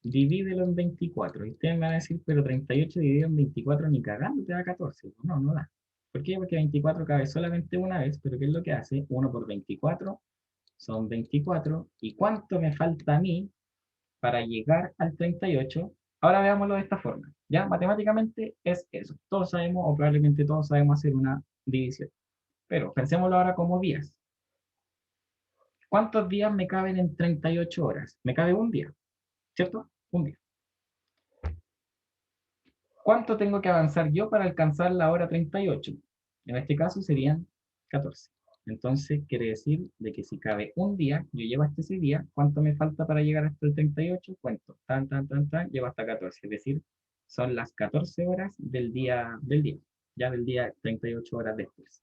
Divídelo en 24. Y ustedes me van a decir, pero 38 dividido en 24 ni cagando te da 14. No, no da. ¿Por qué? Porque 24 cabe solamente una vez, pero ¿qué es lo que hace? 1 por 24 son 24. ¿Y cuánto me falta a mí para llegar al 38? Ahora veámoslo de esta forma. Ya, matemáticamente es eso. Todos sabemos, o probablemente todos sabemos hacer una división. Pero pensémoslo ahora como días. ¿Cuántos días me caben en 38 horas? Me cabe un día, ¿cierto? Un día. ¿Cuánto tengo que avanzar yo para alcanzar la hora 38? En este caso serían 14. Entonces quiere decir de que si cabe un día, yo llevo hasta ese día, ¿cuánto me falta para llegar hasta el 38? Cuento, llevo hasta 14. Es decir, son las 14 horas del día, ya del día 38 horas después.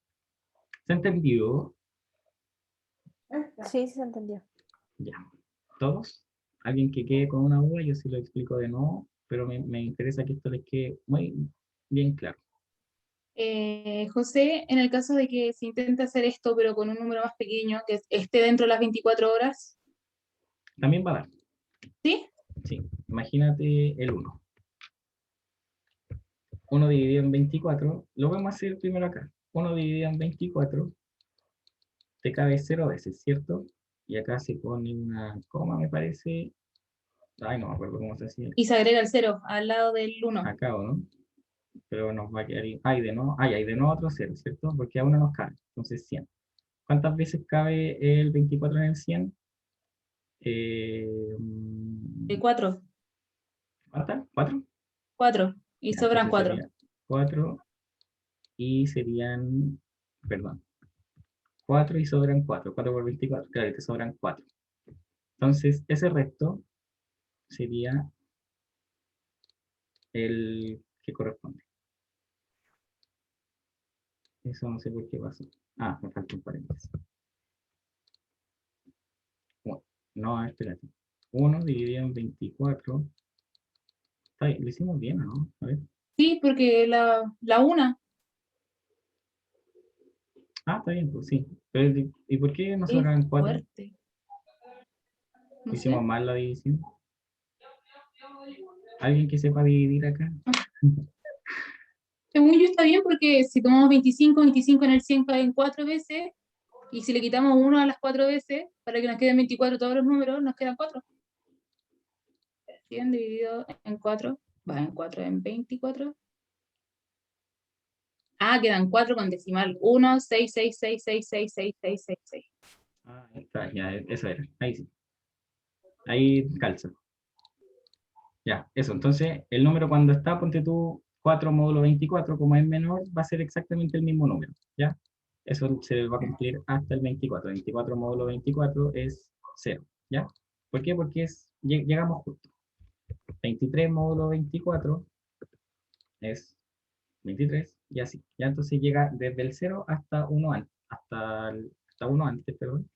¿Se entendió? Sí, se entendió. Ya. ¿Todos? ¿Alguien que quede con una duda? Yo sí lo explico de nuevo, pero me interesa que esto les quede muy bien claro. José, en el caso de que se intente hacer esto, pero con un número más pequeño, que esté dentro de las 24 horas. También va a dar. ¿Sí? Sí, imagínate el 1. 1 dividido en 24, lo vamos a hacer primero acá. 1 dividido en 24, te cabe 0 veces, ¿cierto? Y acá se pone una coma, me parece. Ay, no me acuerdo cómo se hacía. Y se agrega el 0 al lado del 1. Acá, ¿o no? Pero nos va a quedar ahí. Hay de nuevo otro 0, ¿cierto? Porque a uno nos cabe. Entonces 100. ¿Cuántas veces cabe el 24 en el 100? El 4. ¿Cuántas? ¿4? 4. Y Ya, sobran entonces 4. sería 4 y serían, perdón, 4 y sobran 4. 4 por 24, claro, te sobran 4. Entonces, ese resto sería el que corresponde. Eso no sé por qué pasó. Ah, me falta un paréntesis. Bueno, no, espérate. 1 dividido en 24. Está bien, lo hicimos bien, ¿no? A ver. Sí, porque la 1 Ah, está bien, pues sí. Pero, ¿y por qué no es sobran 4? fuerte. No Hicimos sé. mal la división. ¿Alguien que sepa dividir acá? Según yo está bien porque si tomamos 25, 25 en el 100 caen 4 veces, y si le quitamos 1 a las 4 veces, para que nos queden 24 todos los números, nos quedan 4. 100 dividido en 4, va en 4 en 24. Ah, quedan 4 con decimal. 1, 6, 6, 6, 6, 6, 6, 6, 6, 6. Ah, ahí está, ya, eso era. Ahí sí. Ahí calza. Ya, eso. Entonces, el número cuando está, ponte tú 4 módulo 24, como es menor, va a ser exactamente el mismo número. ¿Ya? Eso se va a cumplir hasta el 24. 24 módulo 24 es 0. ¿Ya? ¿Por qué? Porque llegamos justo. 23 módulo 24 es 23 y así. Ya entonces llega desde el 0 hasta 1 antes. Hasta 1 antes, perdón.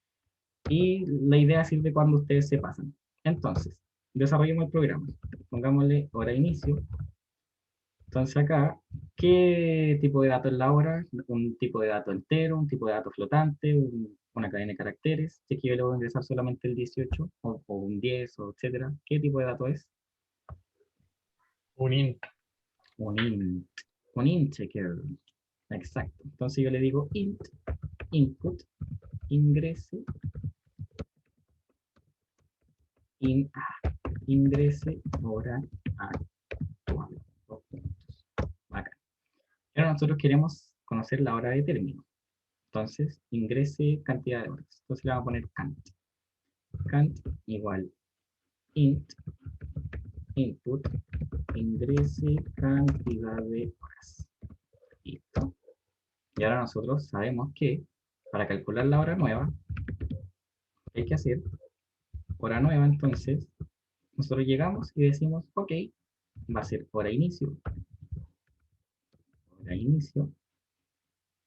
Y la idea sirve cuando ustedes se pasan. Entonces, desarrollemos el programa. Pongámosle hora inicio. Entonces acá, ¿qué tipo de dato es la hora? Un tipo de dato entero, un tipo de dato flotante, una cadena de caracteres. Si es que yo le voy a ingresar solamente el 18 o un 10 o etcétera. ¿Qué tipo de dato es? Un int. Un int. Un integer. Exacto. Entonces yo le digo int, input, ingrese, ingrese hora actual. Dos puntos. Acá. Ahora nosotros queremos conocer la hora de término. Entonces, ingrese cantidad de horas. Entonces le vamos a poner cant. Cant igual int, input, ingrese cantidad de horas. Listo. Y ahora nosotros sabemos que para calcular la hora nueva, hay que hacer hora nueva. Entonces, nosotros llegamos y decimos, ok, va a ser hora inicio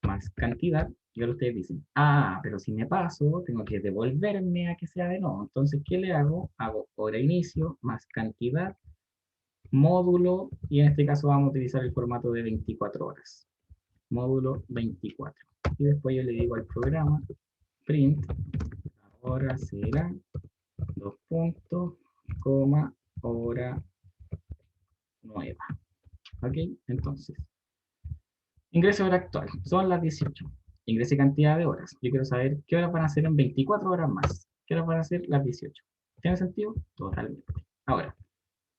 más cantidad. Y ahora ustedes dicen, ah, pero si me paso, tengo que devolverme a que sea de nuevo. Entonces, ¿qué le hago? Hago hora inicio más cantidad, módulo, y en este caso vamos a utilizar el formato de 24 horas. Módulo 24. Y después yo le digo al programa, print, ahora será, dos puntos, coma, hora nueva. ¿Ok? Entonces, ingreso hora actual, son las 18. Ingrese cantidad de horas. Yo quiero saber qué horas van a ser en 24 horas más. ¿Qué horas van a ser las 18? ¿Tiene sentido? Totalmente. Ahora,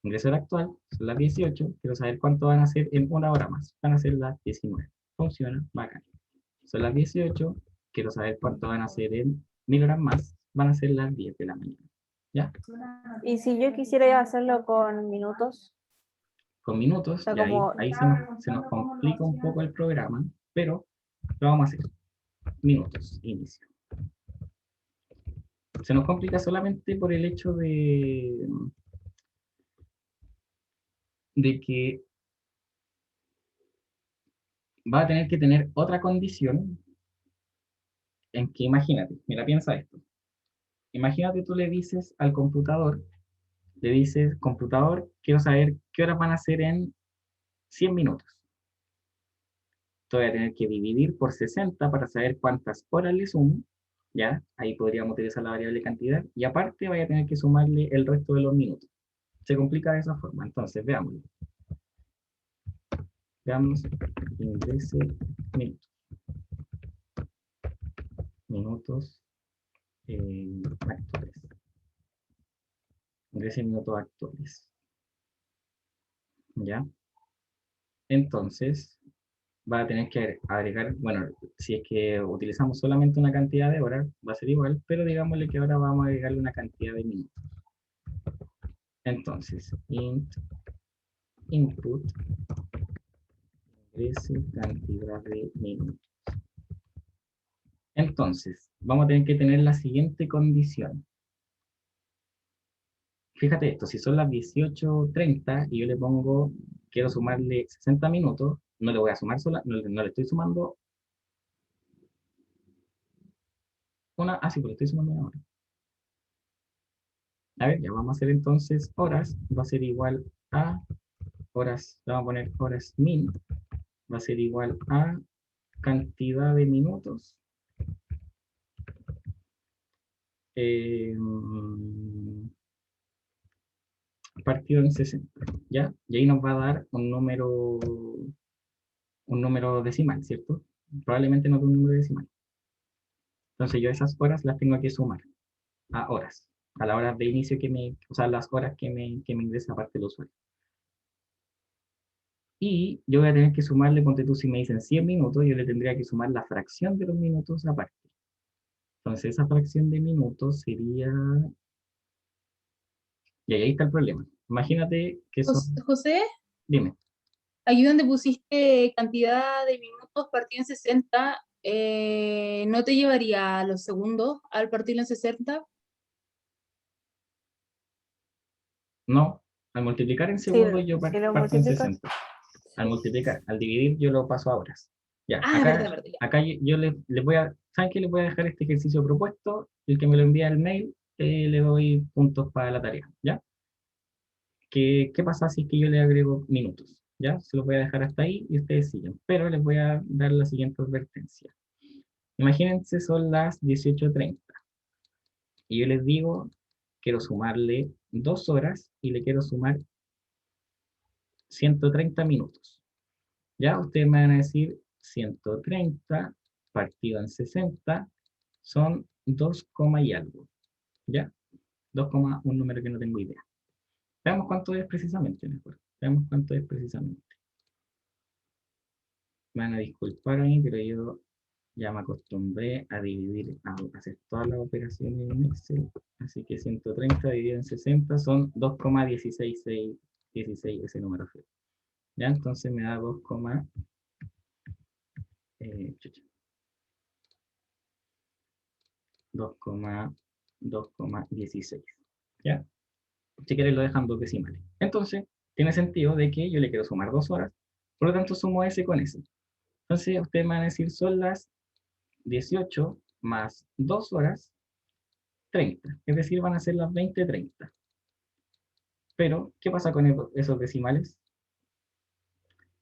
ingreso hora actual, son las 18. Quiero saber cuánto van a ser en una hora más. Van a ser las 19. Funciona, bacán. Son las 18. Quiero saber cuánto van a ser en 1000 horas más. Van a ser las 10 de la mañana. ¿Ya? Y si yo quisiera hacerlo con minutos, Con minutos, o sea, ya como ahí se nos complica un poco el programa, pero lo vamos a hacer. Minutos, inicio. Se nos complica solamente por el hecho de que va a tener que tener otra condición en que imagínate, mira, piensa esto. Imagínate tú le dices al computador, le dices, computador, quiero saber qué horas van a ser en 100 minutos. Te voy a tener que dividir por 60 para saber cuántas horas le sumo, ¿Ya? Ahí podríamos utilizar la variable cantidad. Y aparte vaya a tener que sumarle el resto de los minutos. Se complica de esa forma. Entonces, veámoslo. Veamos, ingrese minutos. Minutos actuales. Ingrese minutos actuales. ¿Ya? Entonces, va a tener que agregar, bueno, si es que utilizamos solamente una cantidad de horas, va a ser igual, pero digámosle que ahora vamos a agregarle una cantidad de minutos. Entonces, int input ingrese cantidad de minutos. Entonces, vamos a tener que tener la siguiente condición. Fíjate esto, si son las 18:30 y yo le pongo, quiero sumarle 60 minutos, no le voy a sumar sola, no le estoy sumando sí, pero le estoy sumando una hora. A ver, ya vamos a hacer entonces horas, va a ser igual a horas, le vamos a poner horas min, va a ser igual a cantidad de minutos partido en 60, ¿ya? Y ahí nos va a dar un número decimal, ¿cierto? Probablemente no de un número decimal. Entonces yo esas horas las tengo que sumar a horas, a la hora de inicio o sea, las horas que me ingresa aparte del usuario. Y yo voy a tener que sumarle, ponte tú, si me dicen 100 minutos, yo le tendría que sumar la fracción de los minutos aparte. Entonces esa fracción de minutos sería... Y ahí está el problema. Imagínate que son... José, Dime. ahí donde pusiste cantidad de minutos partido en 60, ¿no te llevaría a los segundos al partirlo en 60? No, al multiplicar en Si, segundos yo si lo parto en multiplicas, 60. Al multiplicar, al dividir yo lo paso a horas. Ya, Verdad, verdad, ya. acá yo les voy a, ¿saben qué? Les voy a dejar este ejercicio propuesto, el que me lo envía el mail, le doy puntos para la tarea, ¿ya? ¿Qué pasa si es que yo le agrego minutos? ¿Ya? Se los voy a dejar hasta ahí y ustedes siguen, pero les voy a dar la siguiente advertencia. Imagínense son las 18:30 y yo les digo, quiero sumarle 2 horas y le quiero sumar 130 minutos. Ya ustedes me van a decir 130 partido en 60 son 2, y algo. ¿Ya? 2, un número que no tengo idea. Veamos cuánto es precisamente, mejor. Veamos cuánto es precisamente. Me van a disculpar a mí, pero yo ya me acostumbré a dividir, a hacer todas las operaciones en Excel. Así que 130 dividido en 60 son 2,16616, ese número feo. ¿Ya? Entonces me da 2,16. ¿Ya? Si quieres lo dejan dos decimales. Entonces, tiene sentido de que yo le quiero sumar 2 horas, por lo tanto sumo ese con ese. Entonces, ustedes me van a decir, son las 18 más 2 horas, 30. Es decir, van a ser las 20:30. Pero, ¿qué pasa con esos decimales?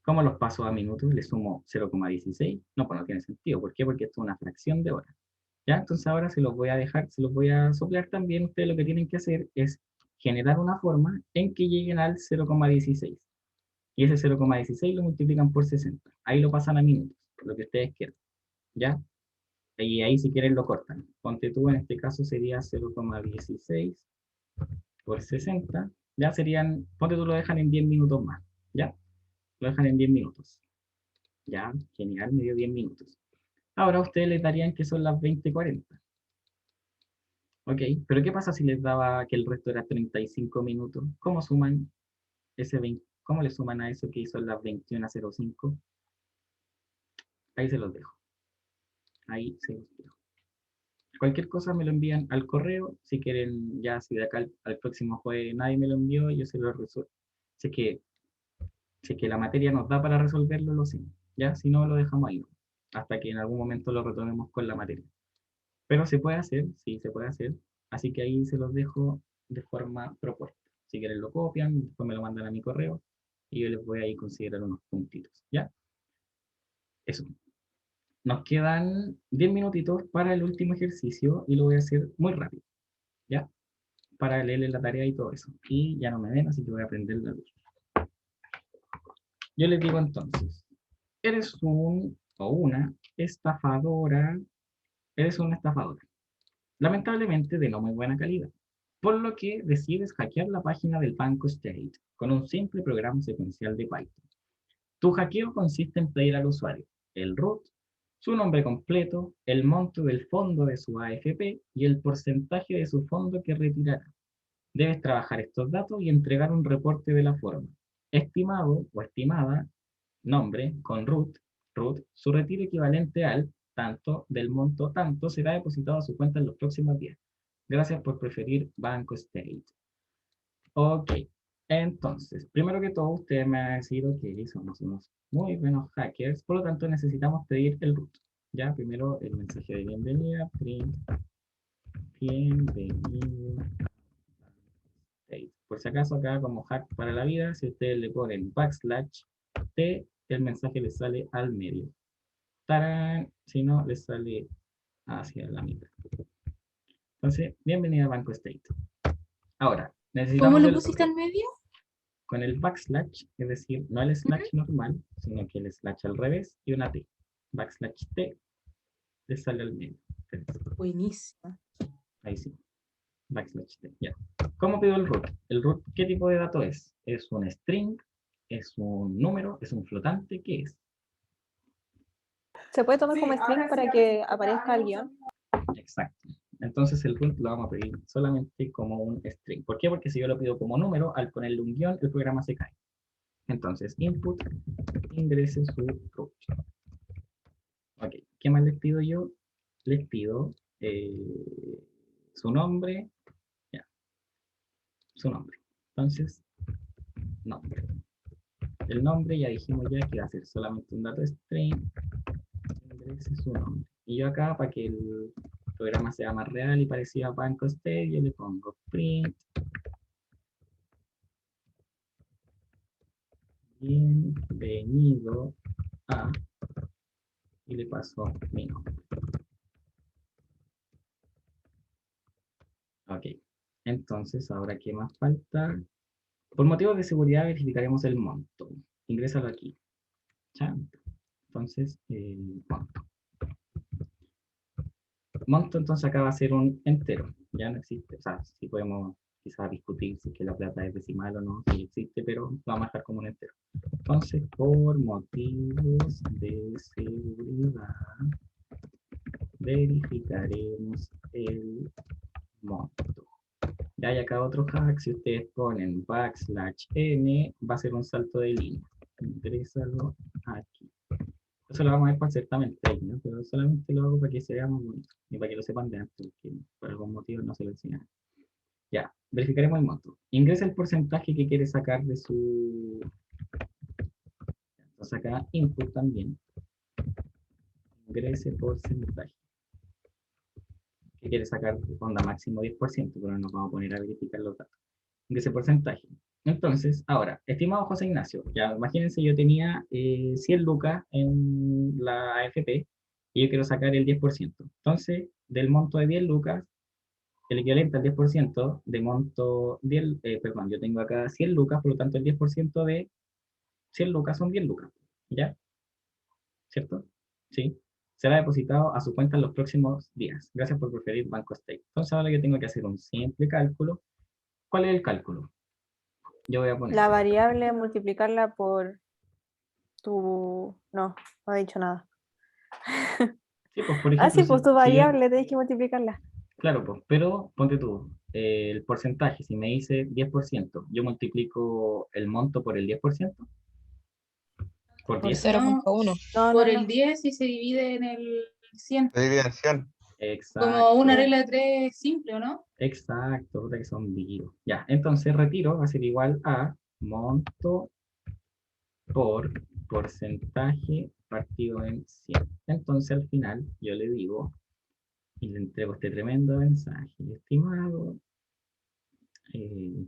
¿Cómo los paso a minutos? ¿Le sumo 0,16? No, pues no tiene sentido. ¿Por qué? Porque esto es una fracción de hora. ¿Ya? Entonces ahora se los voy a dejar, se los voy a soplar también. Ustedes lo que tienen que hacer es generar una forma en que lleguen al 0,16. Y ese 0,16 lo multiplican por 60. Ahí lo pasan a minutos, lo que ustedes quieran. ¿Ya? Y ahí si quieren lo cortan. Ponte tú, en este caso sería 0,16 por 60. Ya serían, ponte tú lo dejan en 10 minutos más. ¿Ya? Lo dejan en 10 minutos. Ya, genial, me dio 10 minutos. Ahora a ustedes les darían que son las 20:40. Ok, pero ¿qué pasa si les daba que el resto era 35 minutos? ¿Cómo suman ese 20? ¿Cómo le suman a eso que hizo las 21:05? Ahí se los dejo. Ahí se los dejo. Cualquier cosa me lo envían al correo. Si quieren, ya si de acá al próximo jueves nadie me lo envió, yo se lo resuelvo. Si es que la materia nos da para resolverlo, lo hacemos. Ya, si no, lo dejamos ahí, ¿no? Hasta que en algún momento lo retomemos con la materia. Pero se puede hacer, sí, se puede hacer. Así que ahí se los dejo de forma propuesta. Si quieren lo copian, después me lo mandan a mi correo y yo les voy a ir considerar unos puntitos, ¿ya? Eso. nos quedan 10 minutitos para el último ejercicio y lo voy a hacer muy rápido, ¿ya? Para leerle la tarea y todo eso. Y ya no me ven, así que voy a prender la luz. Yo les digo entonces, eres un o una estafadora, eres una estafadora, lamentablemente de no muy buena calidad, por lo que decides hackear la página del Banco State con un simple programa secuencial de Python. Tu hackeo consiste en pedir al usuario el root, su nombre completo, el monto del fondo de su AFP y el porcentaje de su fondo que retirará. Debes trabajar estos datos y entregar un reporte de la forma: estimado o estimada, nombre con root, su retiro equivalente al tanto del monto tanto será depositado a su cuenta en los próximos días. Gracias por preferir Banco State. Ok, entonces, primero que todo, ustedes me van a decir, ok, somos unos muy buenos hackers, por lo tanto necesitamos pedir el root. Ya, primero el mensaje de bienvenida, print, bienvenido. Por si acaso acá como hack para la vida, si ustedes le ponen \t, el mensaje les sale al medio. ¡Tarán! Si no, les sale hacia la mitad. Entonces, bienvenida a Banco State. Ahora, ¿Cómo necesitamos lo el pusiste al medio? con el backslash, es decir, no el slash normal, sino que el slash al revés y una T. Backslash T, les sale al medio. Buenísimo. Ahí sí. Backslash T, ya. ¿Cómo pido el root? ¿El root qué tipo de dato es? ¿Es un string? ¿Es un número? ¿Es un flotante? ¿Qué es? ¿Se puede tomar como string para que aparezca el guión? Exacto. Entonces el root lo vamos a pedir solamente como un string. ¿Por qué? Porque si yo lo pido como número, al ponerle un guión, el programa se cae. Entonces, input, ingrese su root. Ok, ¿qué más les pido yo? Les pido su nombre, ya, su nombre. Entonces, nombre. El nombre ya dijimos ya que va a ser solamente un dato string, ingrese su nombre. Y yo acá, para que el programa sea más real y parecido a Banco State, yo le pongo print bienvenido a, y le paso mi nombre. Ok, entonces ahora ¿qué más falta? Por motivos de seguridad verificaremos el monto. Ingrésalo aquí. ¿Ya? Entonces, monto. Monto entonces acá va a ser un entero. Ya no existe. O sea, sí podemos quizás discutir si es que la plata es decimal o no, si existe, pero lo vamos a dejar como un entero. Entonces, por motivos de seguridad, verificaremos el monto. Ya hay acá otro hack, si ustedes ponen \n, va a ser un salto de línea. Ingrésalo aquí. Eso lo vamos a ver para certamen técnico, ¿no? Pero solamente lo hago para que se vea más bonito y para que lo sepan de antes, porque por algún motivo no se lo enseñaron. Ya, verificaremos el monto. Ingresa el porcentaje que quiere sacar de su... Entonces acá input también. Ingrese porcentaje. Que quiere sacar onda máximo 10%, pero nos vamos a poner a verificar los datos de ese porcentaje. Entonces, ahora, estimado José Ignacio, ya imagínense yo tenía 100 lucas en la AFP y yo quiero sacar el 10%. Entonces, del monto de 10 lucas, el equivalente al 10% de monto, 10, perdón, yo tengo acá 100 lucas, por lo tanto el 10% de 100 lucas son 10 lucas, ¿ya? ¿Cierto? Sí. Será depositado a su cuenta en los próximos días. Gracias por preferir Banco State. Entonces ahora yo tengo que hacer un simple cálculo. ¿Cuál es el cálculo? Yo voy a poner... La variable, multiplicarla por tu... No he dicho nada. Sí, pues por Ah, ejemplo, sí, pues tu si yo, variable tenés que multiplicarla. claro, pues, pero ponte tú, el porcentaje, si me dice 10%, yo multiplico el monto por el 10%, por Por 10, 0,1. No, Por no, el no. 10 y se divide en el 100. Se divide en 100. Como una exacto, regla de 3 simple, ¿o no? exacto, puta que son vivos. Ya, entonces retiro va a ser igual a monto por porcentaje partido en 100. Entonces al final yo le digo, y le entrego este tremendo mensaje, estimado, eh,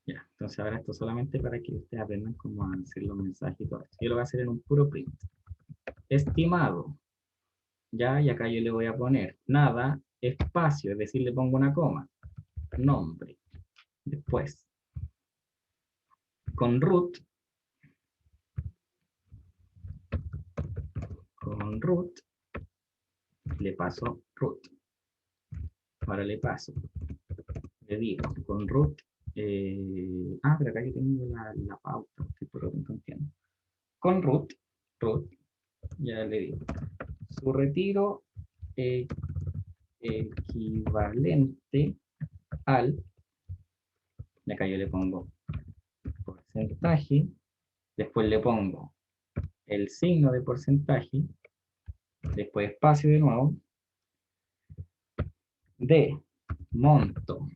ya, entonces ahora esto solamente para que ustedes aprendan cómo hacer los mensajes y todo esto. Yo lo voy a hacer en un puro print. estimado, ¿ya? Y acá yo le voy a poner nada, espacio, es decir, le pongo una coma, nombre. Después, con root, le paso root. Ahora le paso, le digo, con root, pero acá yo tengo la pauta, estoy por lo que no entiendo. Con root, ya le digo, su retiro equivalente al, y acá yo le pongo porcentaje, después le pongo el signo de porcentaje, después espacio de nuevo, de monto,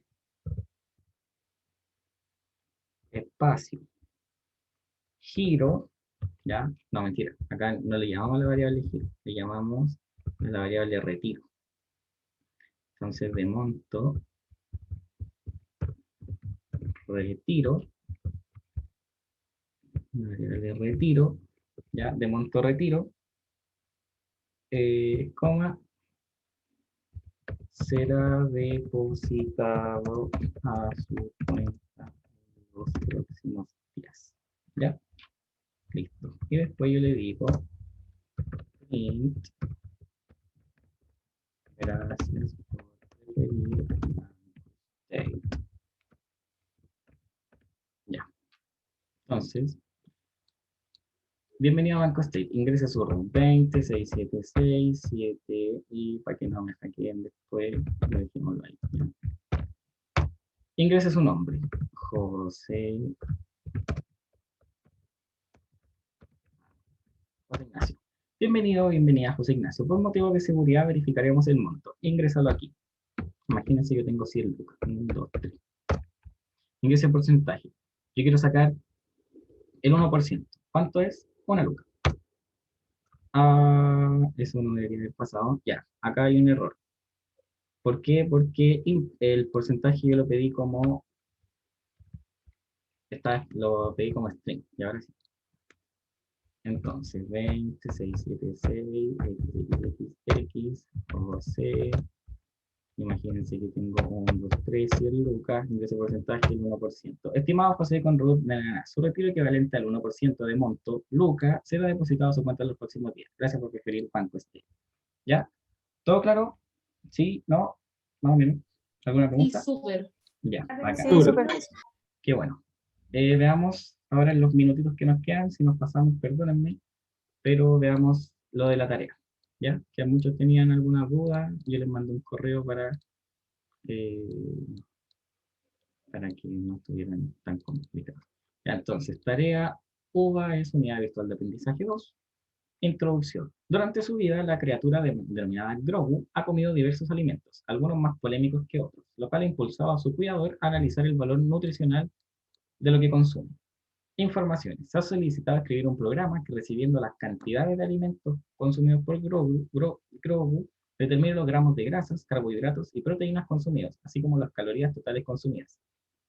espacio, giro, ¿ya? No, mentira, acá no le llamamos a la variable giro, le llamamos a la variable retiro. Entonces, de monto, retiro, variable retiro, ¿ya? De monto retiro, coma, será depositado a su cuenta en los próximos días. ¿Ya? Listo. Y después yo le digo print. Gracias por preferir Banco. Ya. Entonces, bienvenido a Banco State. Ingrese su RUN 20676 y para que no me hackeen después, lo dejémoslo ahí. ¿Ya? Ingrese su nombre. José Ignacio. Bienvenido o bienvenida, José Ignacio. Por motivo de seguridad verificaremos el monto. Ingrésalo aquí. Imagínense yo tengo 100 lucas. 1, 2, 3. Ingrese el porcentaje. Yo quiero sacar el 1%. ¿Cuánto es? 1 luca. Eso no debería haber pasado. Ya, acá hay un error. ¿Por qué? Porque el porcentaje yo lo pedí como... lo pedí como string. Y ahora sí. Entonces, 20676, XXX, José. Imagínense que tengo 1, 2, 3, 100 lucas, ingreso porcentaje el 1%. Estimado José con root, su retiro equivalente al 1% de monto, lucas, será depositado a su cuenta en los próximos días. Gracias por preferir Banco State. ¿Ya? ¿Todo claro? ¿Sí? ¿No? ¿Más o menos? ¿Alguna Sí, pregunta? súper. Ya, acá. Sí, súper. Qué bueno. Veamos ahora en los minutitos que nos quedan, si nos pasamos, perdónenme, pero veamos lo de la tarea. ¿Ya? Que muchos tenían alguna duda, yo les mando un correo para que no estuvieran tan complicados. Ya, entonces, tarea UVA es unidad virtual de aprendizaje 2. Introducción. Durante su vida, la criatura denominada Grogu ha comido diversos alimentos, algunos más polémicos que otros, lo cual ha impulsado a su cuidador a analizar el valor nutricional de lo que consume. Informaciones. Se ha solicitado escribir un programa que, recibiendo las cantidades de alimentos consumidos por Grogu, determine los gramos de grasas, carbohidratos y proteínas consumidos, así como las calorías totales consumidas.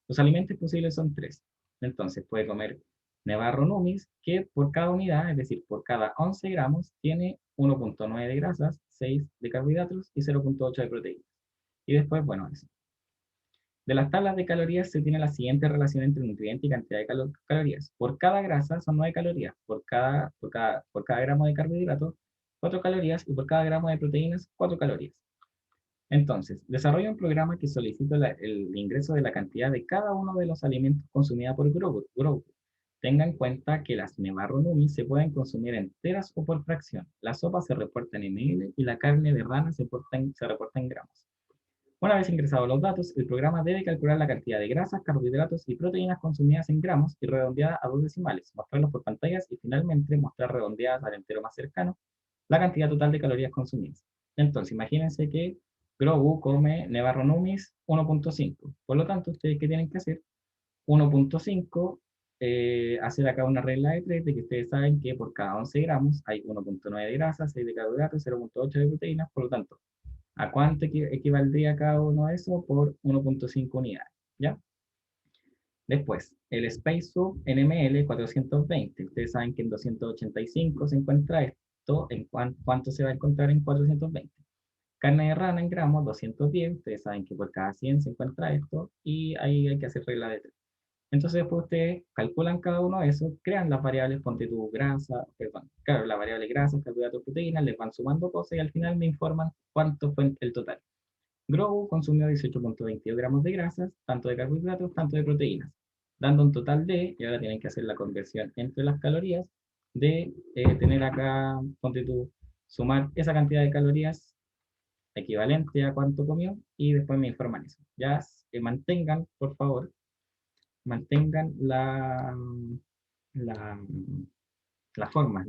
Los alimentos posibles son 3. Entonces puede comer Nevarro Numis, que por cada unidad, es decir, por cada 11 gramos, tiene 1.9 de grasas, 6 de carbohidratos y 0.8 de proteínas. Y después, bueno, eso. De las tablas de calorías se tiene la siguiente relación entre nutriente y cantidad de calorías. Por cada grasa son 9 calorías, por cada gramo de carbohidratos, 4 calorías, y por cada gramo de proteínas, 4 calorías. Entonces, desarrolla un programa que solicita el ingreso de la cantidad de cada uno de los alimentos consumida por Grogu. Tenga en cuenta que las Nevarro Numi se pueden consumir enteras o por fracción. La sopa se reporta en ml y la carne de rana se reporta en gramos. Una vez ingresados los datos, el programa debe calcular la cantidad de grasas, carbohidratos y proteínas consumidas en gramos y redondeada a 2 decimales, mostrarlos por pantallas y finalmente mostrar redondeadas al entero más cercano la cantidad total de calorías consumidas. Entonces, imagínense que Grogu come Nevarro Numis 1.5. Por lo tanto, ¿ustedes qué tienen que hacer? 1.5, hacer acá una regla de 3, de que ustedes saben que por cada 11 gramos hay 1.9 de grasa, 6 de carbohidratos, 0.8 de proteínas. Por lo tanto, ¿a cuánto equivaldría cada uno de eso? Por 1.5 unidades. ¿Ya? Después, el Space Sub en ml 420. Ustedes saben que en 285 se encuentra esto en cuánto se va a encontrar en 420. Carne de rana en gramos, 210. Ustedes saben que por cada 100 se encuentra esto y ahí hay que hacer regla de 3. Entonces después ustedes calculan cada uno de esos, crean las variables, ponte tu grasa, perdón, claro, la variable grasa, carbohidratos, proteínas, les van sumando cosas y al final me informan cuánto fue el total. Grogu consumió 18.22 gramos de grasas, tanto de carbohidratos, tanto de proteínas, dando un total de, y ahora tienen que hacer la conversión entre las calorías, de tener acá, ponte tú, sumar esa cantidad de calorías equivalente a cuánto comió y después me informan eso. Ya mantengan, por favor, mantengan la, la forma,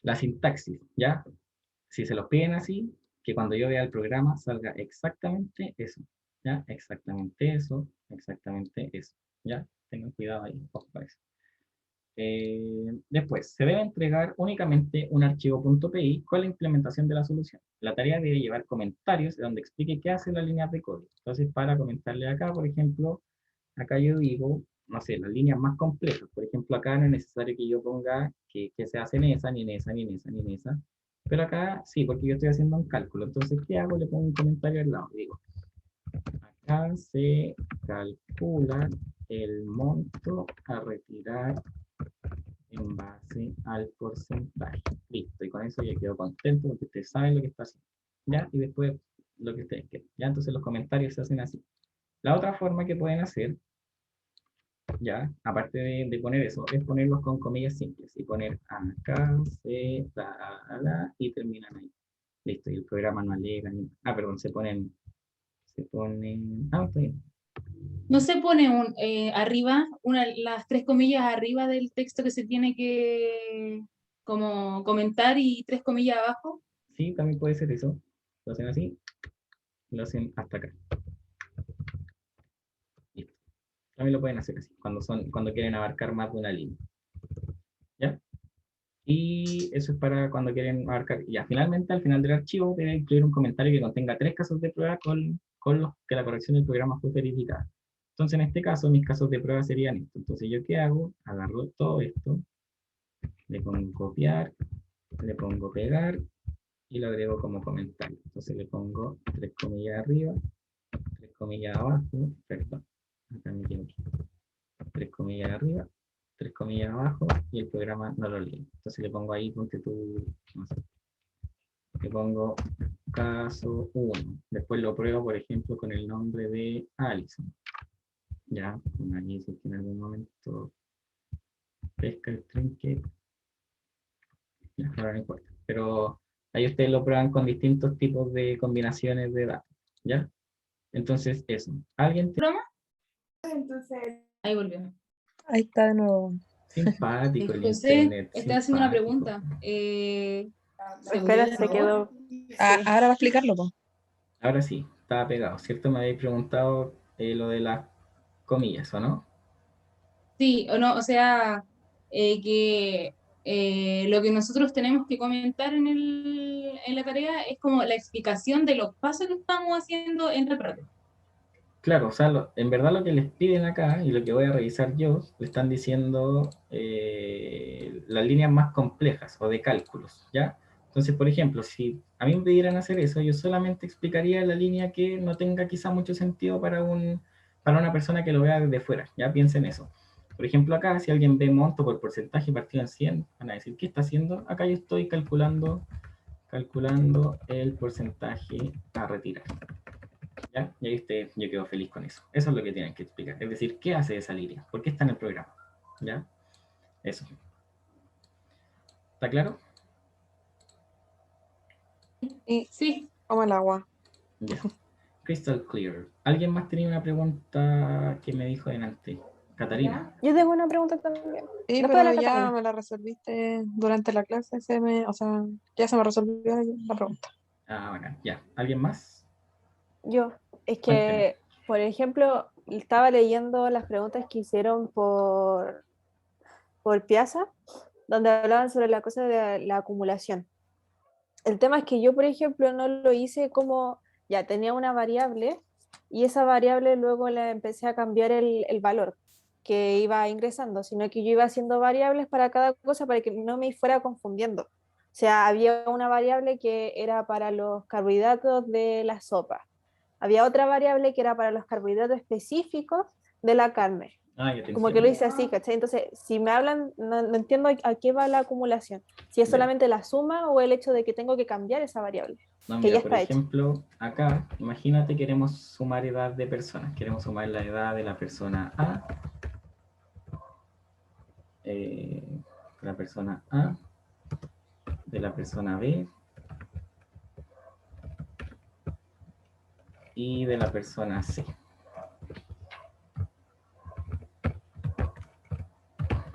la sintaxis, ¿ya? Si se los piden así, que cuando yo vea el programa salga exactamente eso, ¿ya? Exactamente eso, ¿ya? Tengan cuidado ahí, ojo con eso. Después, se debe entregar únicamente un archivo .pi con la implementación de la solución. La tarea debe llevar comentarios donde explique qué hace la línea de código. Entonces, para comentarle acá, por ejemplo, acá yo digo, no sé, las líneas más complejas. Por ejemplo, acá no es necesario que yo ponga que se hace en esa, ni en esa, ni en esa, ni en esa. Pero acá sí, porque yo estoy haciendo un cálculo. Entonces, ¿qué hago? Le pongo un comentario al lado. Digo, acá se calcula el monto a retirar en base al porcentaje. Listo, y con eso ya quedo contento porque ustedes saben lo que está haciendo. ¿Ya? Y después lo que ustedes quieren. ¿Ya? Entonces los comentarios se hacen así. La otra forma que pueden hacer, ya, aparte de poner eso, es ponerlos con comillas simples y poner acá, se, y terminan ahí. Listo, y el programa no alega. Perdón, se ponen, está bien. ¿No se pone arriba, las tres comillas arriba del texto que se tiene que como comentar y tres comillas abajo? Sí, también puede ser eso. Lo hacen así, lo hacen hasta acá. Listo. También lo pueden hacer así, cuando quieren abarcar más de una línea. ¿Ya? Y eso es para cuando quieren abarcar. Ya, finalmente, al final del archivo, debe incluir un comentario que contenga 3 casos de prueba con los que la corrección del programa fue verificada. Entonces, en este caso, mis casos de prueba serían esto. Entonces, ¿yo qué hago? Agarro todo esto, le pongo copiar, le pongo pegar y lo agrego como comentario. Entonces, le pongo 3 comillas arriba, 3 comillas abajo, perdón, acá me equivoqué. 3 comillas arriba, 3 comillas abajo y el programa no lo lee. Entonces le pongo ahí, ponte tú, no sé, le pongo caso 1. Después lo pruebo, por ejemplo, con el nombre de Alison. Ya, aquí si en algún momento pesca el trinket. Ya, ahora no importa. Pero ahí ustedes lo prueban con distintos tipos de combinaciones de datos. ¿Ya? Entonces, eso. ¿Alguien ¿Broma? Ahí volvió. Ahí está de nuevo. simpático el José, internet? está haciendo una Simpático. pregunta. Espera, se quedó. Ahora va a explicarlo, po. Ahora sí, estaba pegado, ¿cierto? Me habéis preguntado lo de las comillas, ¿o no? Sí, o no, o sea, que lo que nosotros tenemos que comentar en la tarea es como la explicación de los pasos que estamos haciendo en reparto. Claro, o sea, en verdad lo que les piden acá y lo que voy a revisar yo, le están diciendo las líneas más complejas o de cálculos, ¿ya? Entonces, por ejemplo, si a mí me pidieran hacer eso, yo solamente explicaría la línea que no tenga quizá mucho sentido para una persona que lo vea desde fuera, ¿ya? Piensen eso. Por ejemplo, acá, si alguien ve monto por porcentaje partido en 100, van a decir, ¿qué está haciendo? Acá yo estoy calculando el porcentaje a retirar. ¿Ya? Y ahí yo quedo feliz con eso. Eso es lo que tienen que explicar. Es decir, ¿qué hace esa línea? ¿Por qué está en el programa? ¿Ya? Eso. ¿Está claro? Y Sí, como el agua. Ya. Crystal clear. ¿Alguien más tenía una pregunta que me dijo delante? Catarina. Yo tengo una pregunta también. Sí, Después de pero la ya Catalina. me la resolviste durante la clase. O sea, ya se me resolvió la pregunta. Ah, bueno, ya. ¿Alguien más? Yo, es Cuénteme. que, por ejemplo, estaba leyendo las preguntas que hicieron por Piazza, donde hablaban sobre la cosa de la acumulación. El tema es que yo, por ejemplo, no lo hice como, ya tenía una variable y esa variable luego le empecé a cambiar el valor, que iba ingresando, sino que yo iba haciendo variables para cada cosa para que no me fuera confundiendo. O sea, había una variable que era para los carbohidratos de la sopa. Había otra variable que era para los carbohidratos específicos de la carne. Ah, ya te Como que lo entiendo. hice así, ¿cachai? Entonces, si me hablan, no entiendo a qué va la acumulación. Si es Ya. solamente la suma o el hecho de que tengo que cambiar esa variable. No, que mira, ya por está hecha. ejemplo, acá, imagínate queremos sumar edad de personas. Queremos sumar la edad de la persona A, la persona A, de la persona B y de la persona C.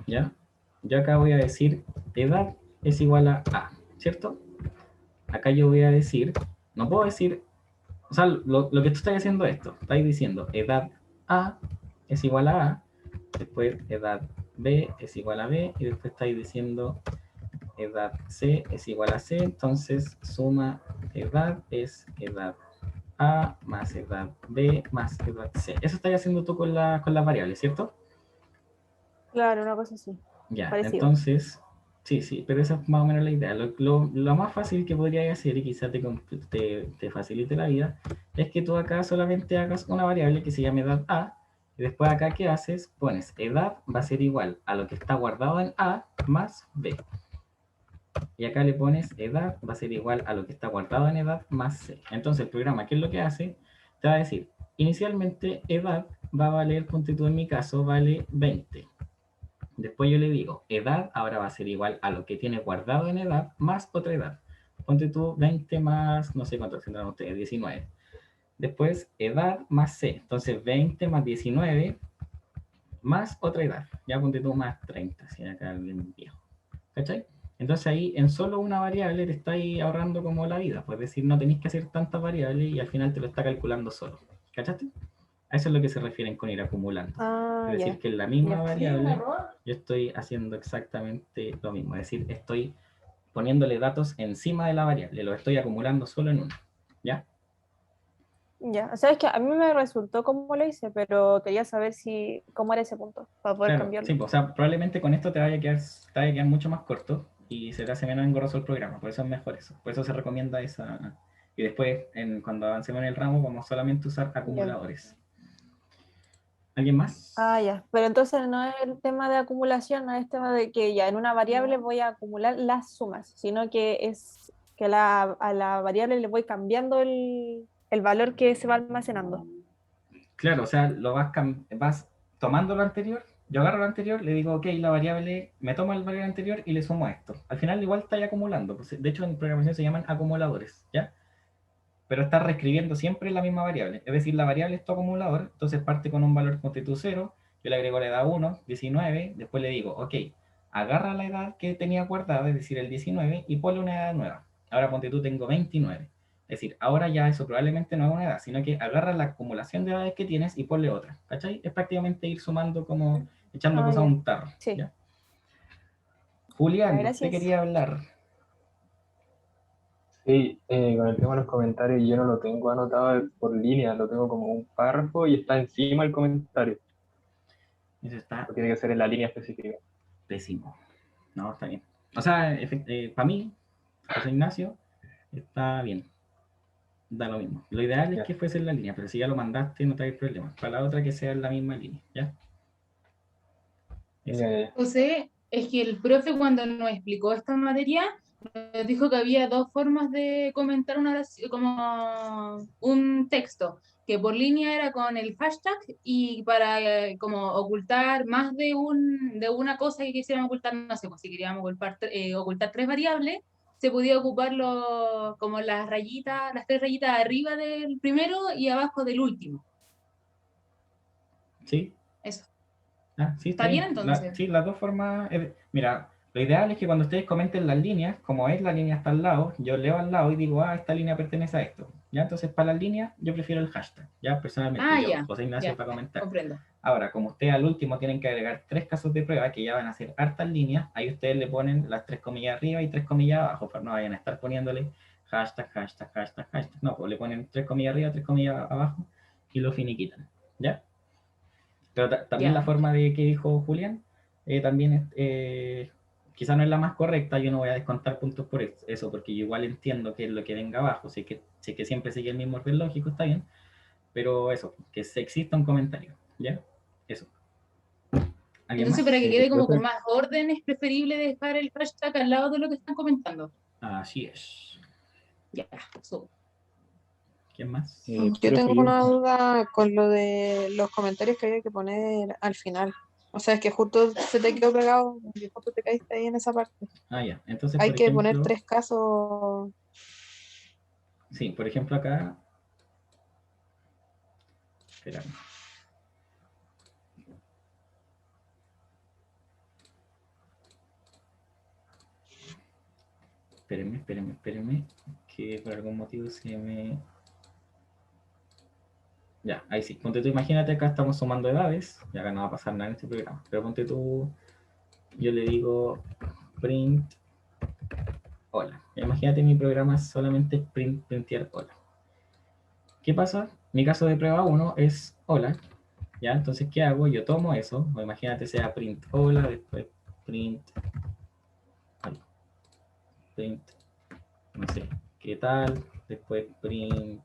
¿Ya? Yo acá voy a decir edad es igual a, ¿cierto? Acá yo voy a decir, no puedo decir, o sea, lo que tú estás haciendo es esto, estáis diciendo edad A es igual a, después edad B es igual a B, y después estáis diciendo edad C es igual a C, entonces suma edad es edad A más edad B más edad C. Eso estáis haciendo tú con las variables, ¿cierto? Claro, una cosa así. Ya, Parecido. entonces, sí, pero esa es más o menos la idea. Lo más fácil que podrías hacer, y quizás te facilite la vida, es que tú acá solamente hagas una variable que se llame edad A, y después acá, ¿qué haces? Pones edad va a ser igual a lo que está guardado en A más B. Y acá le pones edad va a ser igual a lo que está guardado en edad más C. Entonces el programa, ¿qué es lo que hace? Te va a decir, inicialmente edad va a valer, ponte tú en mi caso, vale 20. Después yo le digo, edad ahora va a ser igual a lo que tiene guardado en edad más otra edad. Ponte tú 20 más, no sé cuánto tendrán ustedes, 19. Después, edad más C. Entonces, 20 más 19 más otra edad. Ya ponte tú más 30, si acá alguien viejo. ¿Cachai? Entonces ahí, en solo una variable, te estáis ahorrando como la vida. Pues decir, no tenéis que hacer tantas variables y al final te lo está calculando solo. ¿Cachaste? A eso es lo que se refieren con ir acumulando. Ah, Es decir, ya. que en la misma Ya. variable yo estoy haciendo exactamente lo mismo. Es decir, estoy poniéndole datos encima de la variable, lo estoy acumulando solo en una. ¿Ya? Ya. O sea, es que a mí me resultó como lo hice, pero quería saber cómo era ese punto para poder Claro, cambiarlo. sí, pues, o sea, probablemente con esto te vaya a quedar mucho más corto y se te hace menos engorroso el programa, por eso es mejor eso. Por eso se recomienda esa. Y después, cuando avancemos en el ramo, vamos solamente a usar acumuladores. ¿Alguien más? Ah, ya. Pero entonces no es el tema de acumulación, no es el tema de que ya en una variable voy a acumular las sumas, sino que es que a la variable le voy cambiando el valor que se va almacenando. Claro, o sea, vas tomando lo anterior, yo agarro lo anterior, le digo, ok, la variable, me tomo el valor anterior y le sumo esto. Al final igual está acumulando, pues, de hecho en programación se llaman acumuladores, ¿ya? Pero está reescribiendo siempre la misma variable. Es decir, la variable es tu acumulador, entonces parte con un valor constitutivo 0, yo le agrego la edad 1, 19, después le digo, ok, agarra la edad que tenía guardada, es decir, el 19, y ponle una edad nueva. Ahora ponte tú, tengo 29. Es decir, ahora ya eso probablemente no es una edad, sino que agarra la acumulación de edades que tienes y ponle otra. ¿Cachai? Es prácticamente ir sumando como echando Ah, cosas a ya. un tarro. Sí. ¿Ya? Ya, Julián, usted gracias. quería hablar. Sí, con el tema de los comentarios yo no lo tengo anotado por línea, lo tengo como un párrafo y está encima el comentario. Eso está Lo tiene que ser en la línea específica. pésimo. No, está bien. O sea, para mí, José Ignacio, está bien. Da lo mismo. Lo ideal es Ya. que fuese en la línea, pero si ya lo mandaste, no trae problema. Para la otra, que sea en la misma línea. ¿Ya? Eso. Ya. José, es que el profe cuando nos explicó esta materia, nos dijo que había dos formas de comentar como un texto, que por línea era con el hashtag y para como ocultar más de una cosa que quisiéramos ocultar, no sé, pues si queríamos ocultar tres variables, se podía ocupar como las rayitas, las tres rayitas arriba del primero y abajo del último. ¿Sí? Eso. Ah, sí, está ¿Está bien bien. entonces? Sí, las dos formas. Mira, lo ideal es que cuando ustedes comenten las líneas, como es la línea está al lado, yo leo al lado y digo, esta línea pertenece a esto. ¿Ya? Entonces, para las líneas, yo prefiero el hashtag. Ya, personalmente, Ah, yo, ya, José Ignacio, ya, para comentar. comprendo. Ahora, como ustedes al último tienen que agregar 3 casos de prueba, que ya van a ser hartas líneas, ahí ustedes le ponen las 3 comillas arriba y 3 comillas abajo, para no vayan a estar poniéndole hashtag. No, pues le ponen 3 comillas arriba, 3 comillas abajo y lo finiquitan. ¿Ya? Pero también Ya. la forma de que dijo Julián, también quizá no es la más correcta, yo no voy a descontar puntos por eso, porque yo igual entiendo que es lo que venga abajo, sé que siempre sigue el mismo orden lógico, está bien, pero eso, que se exista un comentario, ¿ya? Eso. ¿Alguien Entonces, más? para que quede como con Profe, más orden, es preferible dejar el hashtag al lado de lo que están comentando. Así es. Ya, so. ¿Quién más? Yo profe, tengo yo, una duda con lo de los comentarios que había que poner al final. O sea, es que justo se te quedó pegado, y justo te caíste ahí en esa parte. Ah, ya. Entonces, Hay por que poner ejemplo, 3 casos. sí, por ejemplo acá, espérame. Espérenme, que por algún motivo se me... Ya, ahí sí. Ponte tú, imagínate, acá estamos sumando edades, y acá no va a pasar nada en este programa, pero ponte tú, yo le digo print hola. Imagínate mi programa es solamente printear hola. ¿Qué pasa? Mi caso de prueba 1 es hola, ¿ya? Entonces, ¿qué hago? Yo tomo eso, o imagínate sea print hola, después print, print, no sé, ¿qué tal? Después print,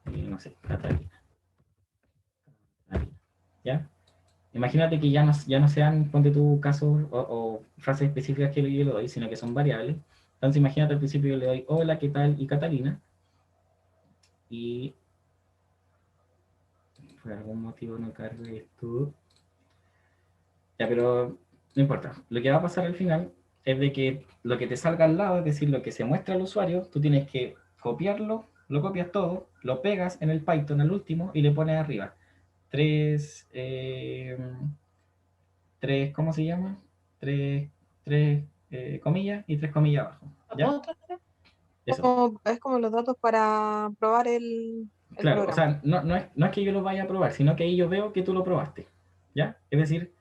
no sé, Catalina, ¿ya? Imagínate que ya no sean, ponte tu casos o frases específicas que yo le doy, sino que son variables. Entonces imagínate al principio yo le doy hola, ¿qué tal? Y Catalina. Y por algún motivo no cargue esto. Ya, pero no importa. Lo que va a pasar al final es de que lo que te salga al lado, es decir, lo que se muestra al usuario, tú tienes que copiarlo, lo copias todo, lo pegas en el Python al último y le pones arriba. Tres, ¿cómo se llama? Tres, comillas y tres comillas abajo. ¿Ya? ¿Apóstrofe? Eso. Es como los datos para probar el Claro, o programa. sea, no es que yo lo vaya a probar, sino que ahí yo veo que tú lo probaste. ¿Ya? Es decir,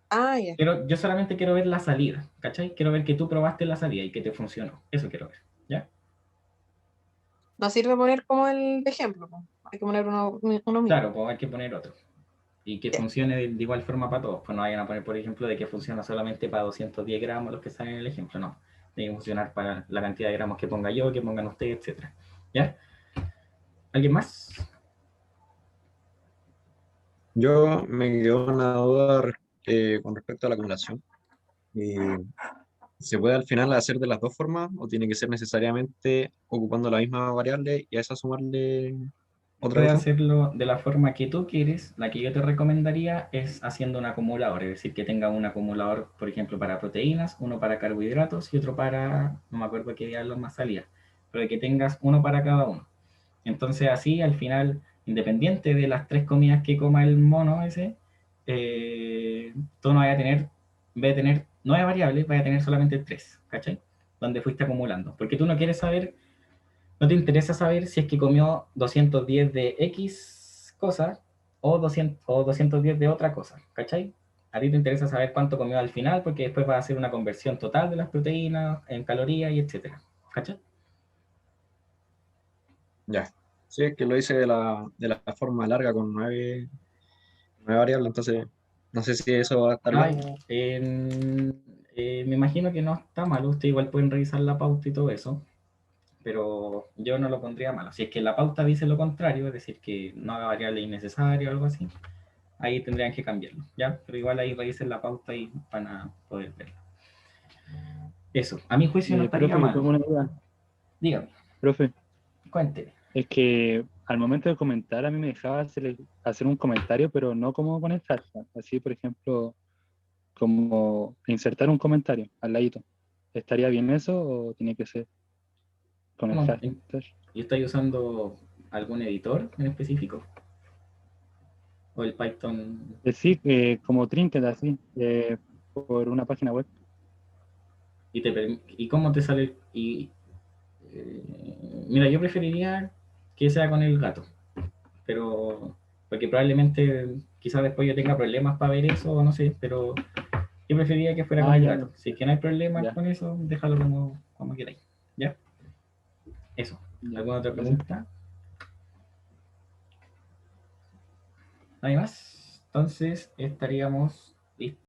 Ah, ya. yo solamente quiero ver la salida, ¿cachai? Quiero ver que tú probaste la salida y que te funcionó. Eso quiero ver, ¿ya? No sirve poner como el de ejemplo, po. Hay que poner uno mismo. Claro, pues hay que poner otro. Y que Ya. funcione de igual forma para todos. Pues no vayan a poner, por ejemplo, de que funciona solamente para 210 gramos los que salen en el ejemplo. No. Tiene que funcionar para la cantidad de gramos que ponga yo, que pongan ustedes, etcétera. ¿Ya? ¿Alguien más? yo me quedó una duda con respecto a la acumulación. Eh, ¿Se puede al final hacer de las dos formas o tiene que ser necesariamente ocupando la misma variable y a esa sumarle otra Puedes cosa? hacerlo de la forma que tú quieres. La que yo te recomendaría es haciendo un acumulador, es decir, que tenga un acumulador, por ejemplo, para proteínas, uno para carbohidratos y otro para, no me acuerdo qué diablos más salía, pero que tengas uno para cada uno. Entonces así, al final, independiente de las tres comidas que coma el mono ese, tú no vayas a tener, en vez de tener 9 variables, vayas a tener solamente tres, ¿cachai? Donde fuiste acumulando. Porque tú no quieres saber, no te interesa saber si es que comió 210 de X cosa o 210 de otra cosa, ¿cachai? A ti te interesa saber cuánto comió al final porque después va a hacer una conversión total de las proteínas en calorías y etcétera, ¿cachai? Ya. Sí, es que lo hice de la forma larga con nueve variables, entonces no sé si eso va a estar Ay, bien. me imagino que no está mal, ustedes igual pueden revisar la pauta y todo eso, pero yo no lo pondría malo. Si es que la pauta dice lo contrario, es decir, que no haga variable innecesaria o algo así, ahí tendrían que cambiarlo, ¿ya? Pero igual ahí revisen la pauta y van a poder verlo. Eso, a mi juicio no estaría Profe, yo malo. tengo una duda. Dígame, Profe, cuénteme. es que al momento de comentar a mí me dejaba hacer un comentario, pero no como con el hashtag. Así, por ejemplo, como insertar un comentario al ladito. ¿Estaría bien eso o tiene que ser con el ¿Cómo? hashtag? ¿Y estáis usando algún editor en específico? ¿O el Python? Sí, como Trinket, así, por una página web. ¿Y cómo te sale? Mira, yo preferiría que sea con el gato, pero porque probablemente quizás después yo tenga problemas para ver eso, o no sé, pero yo preferiría que fuera con Ah, el ya, gato. Si es que no hay problemas ya, con eso, déjalo como queráis. ¿Ya? Eso. ya. ¿Alguna otra Gracias. pregunta? ¿No hay más? Entonces estaríamos listos.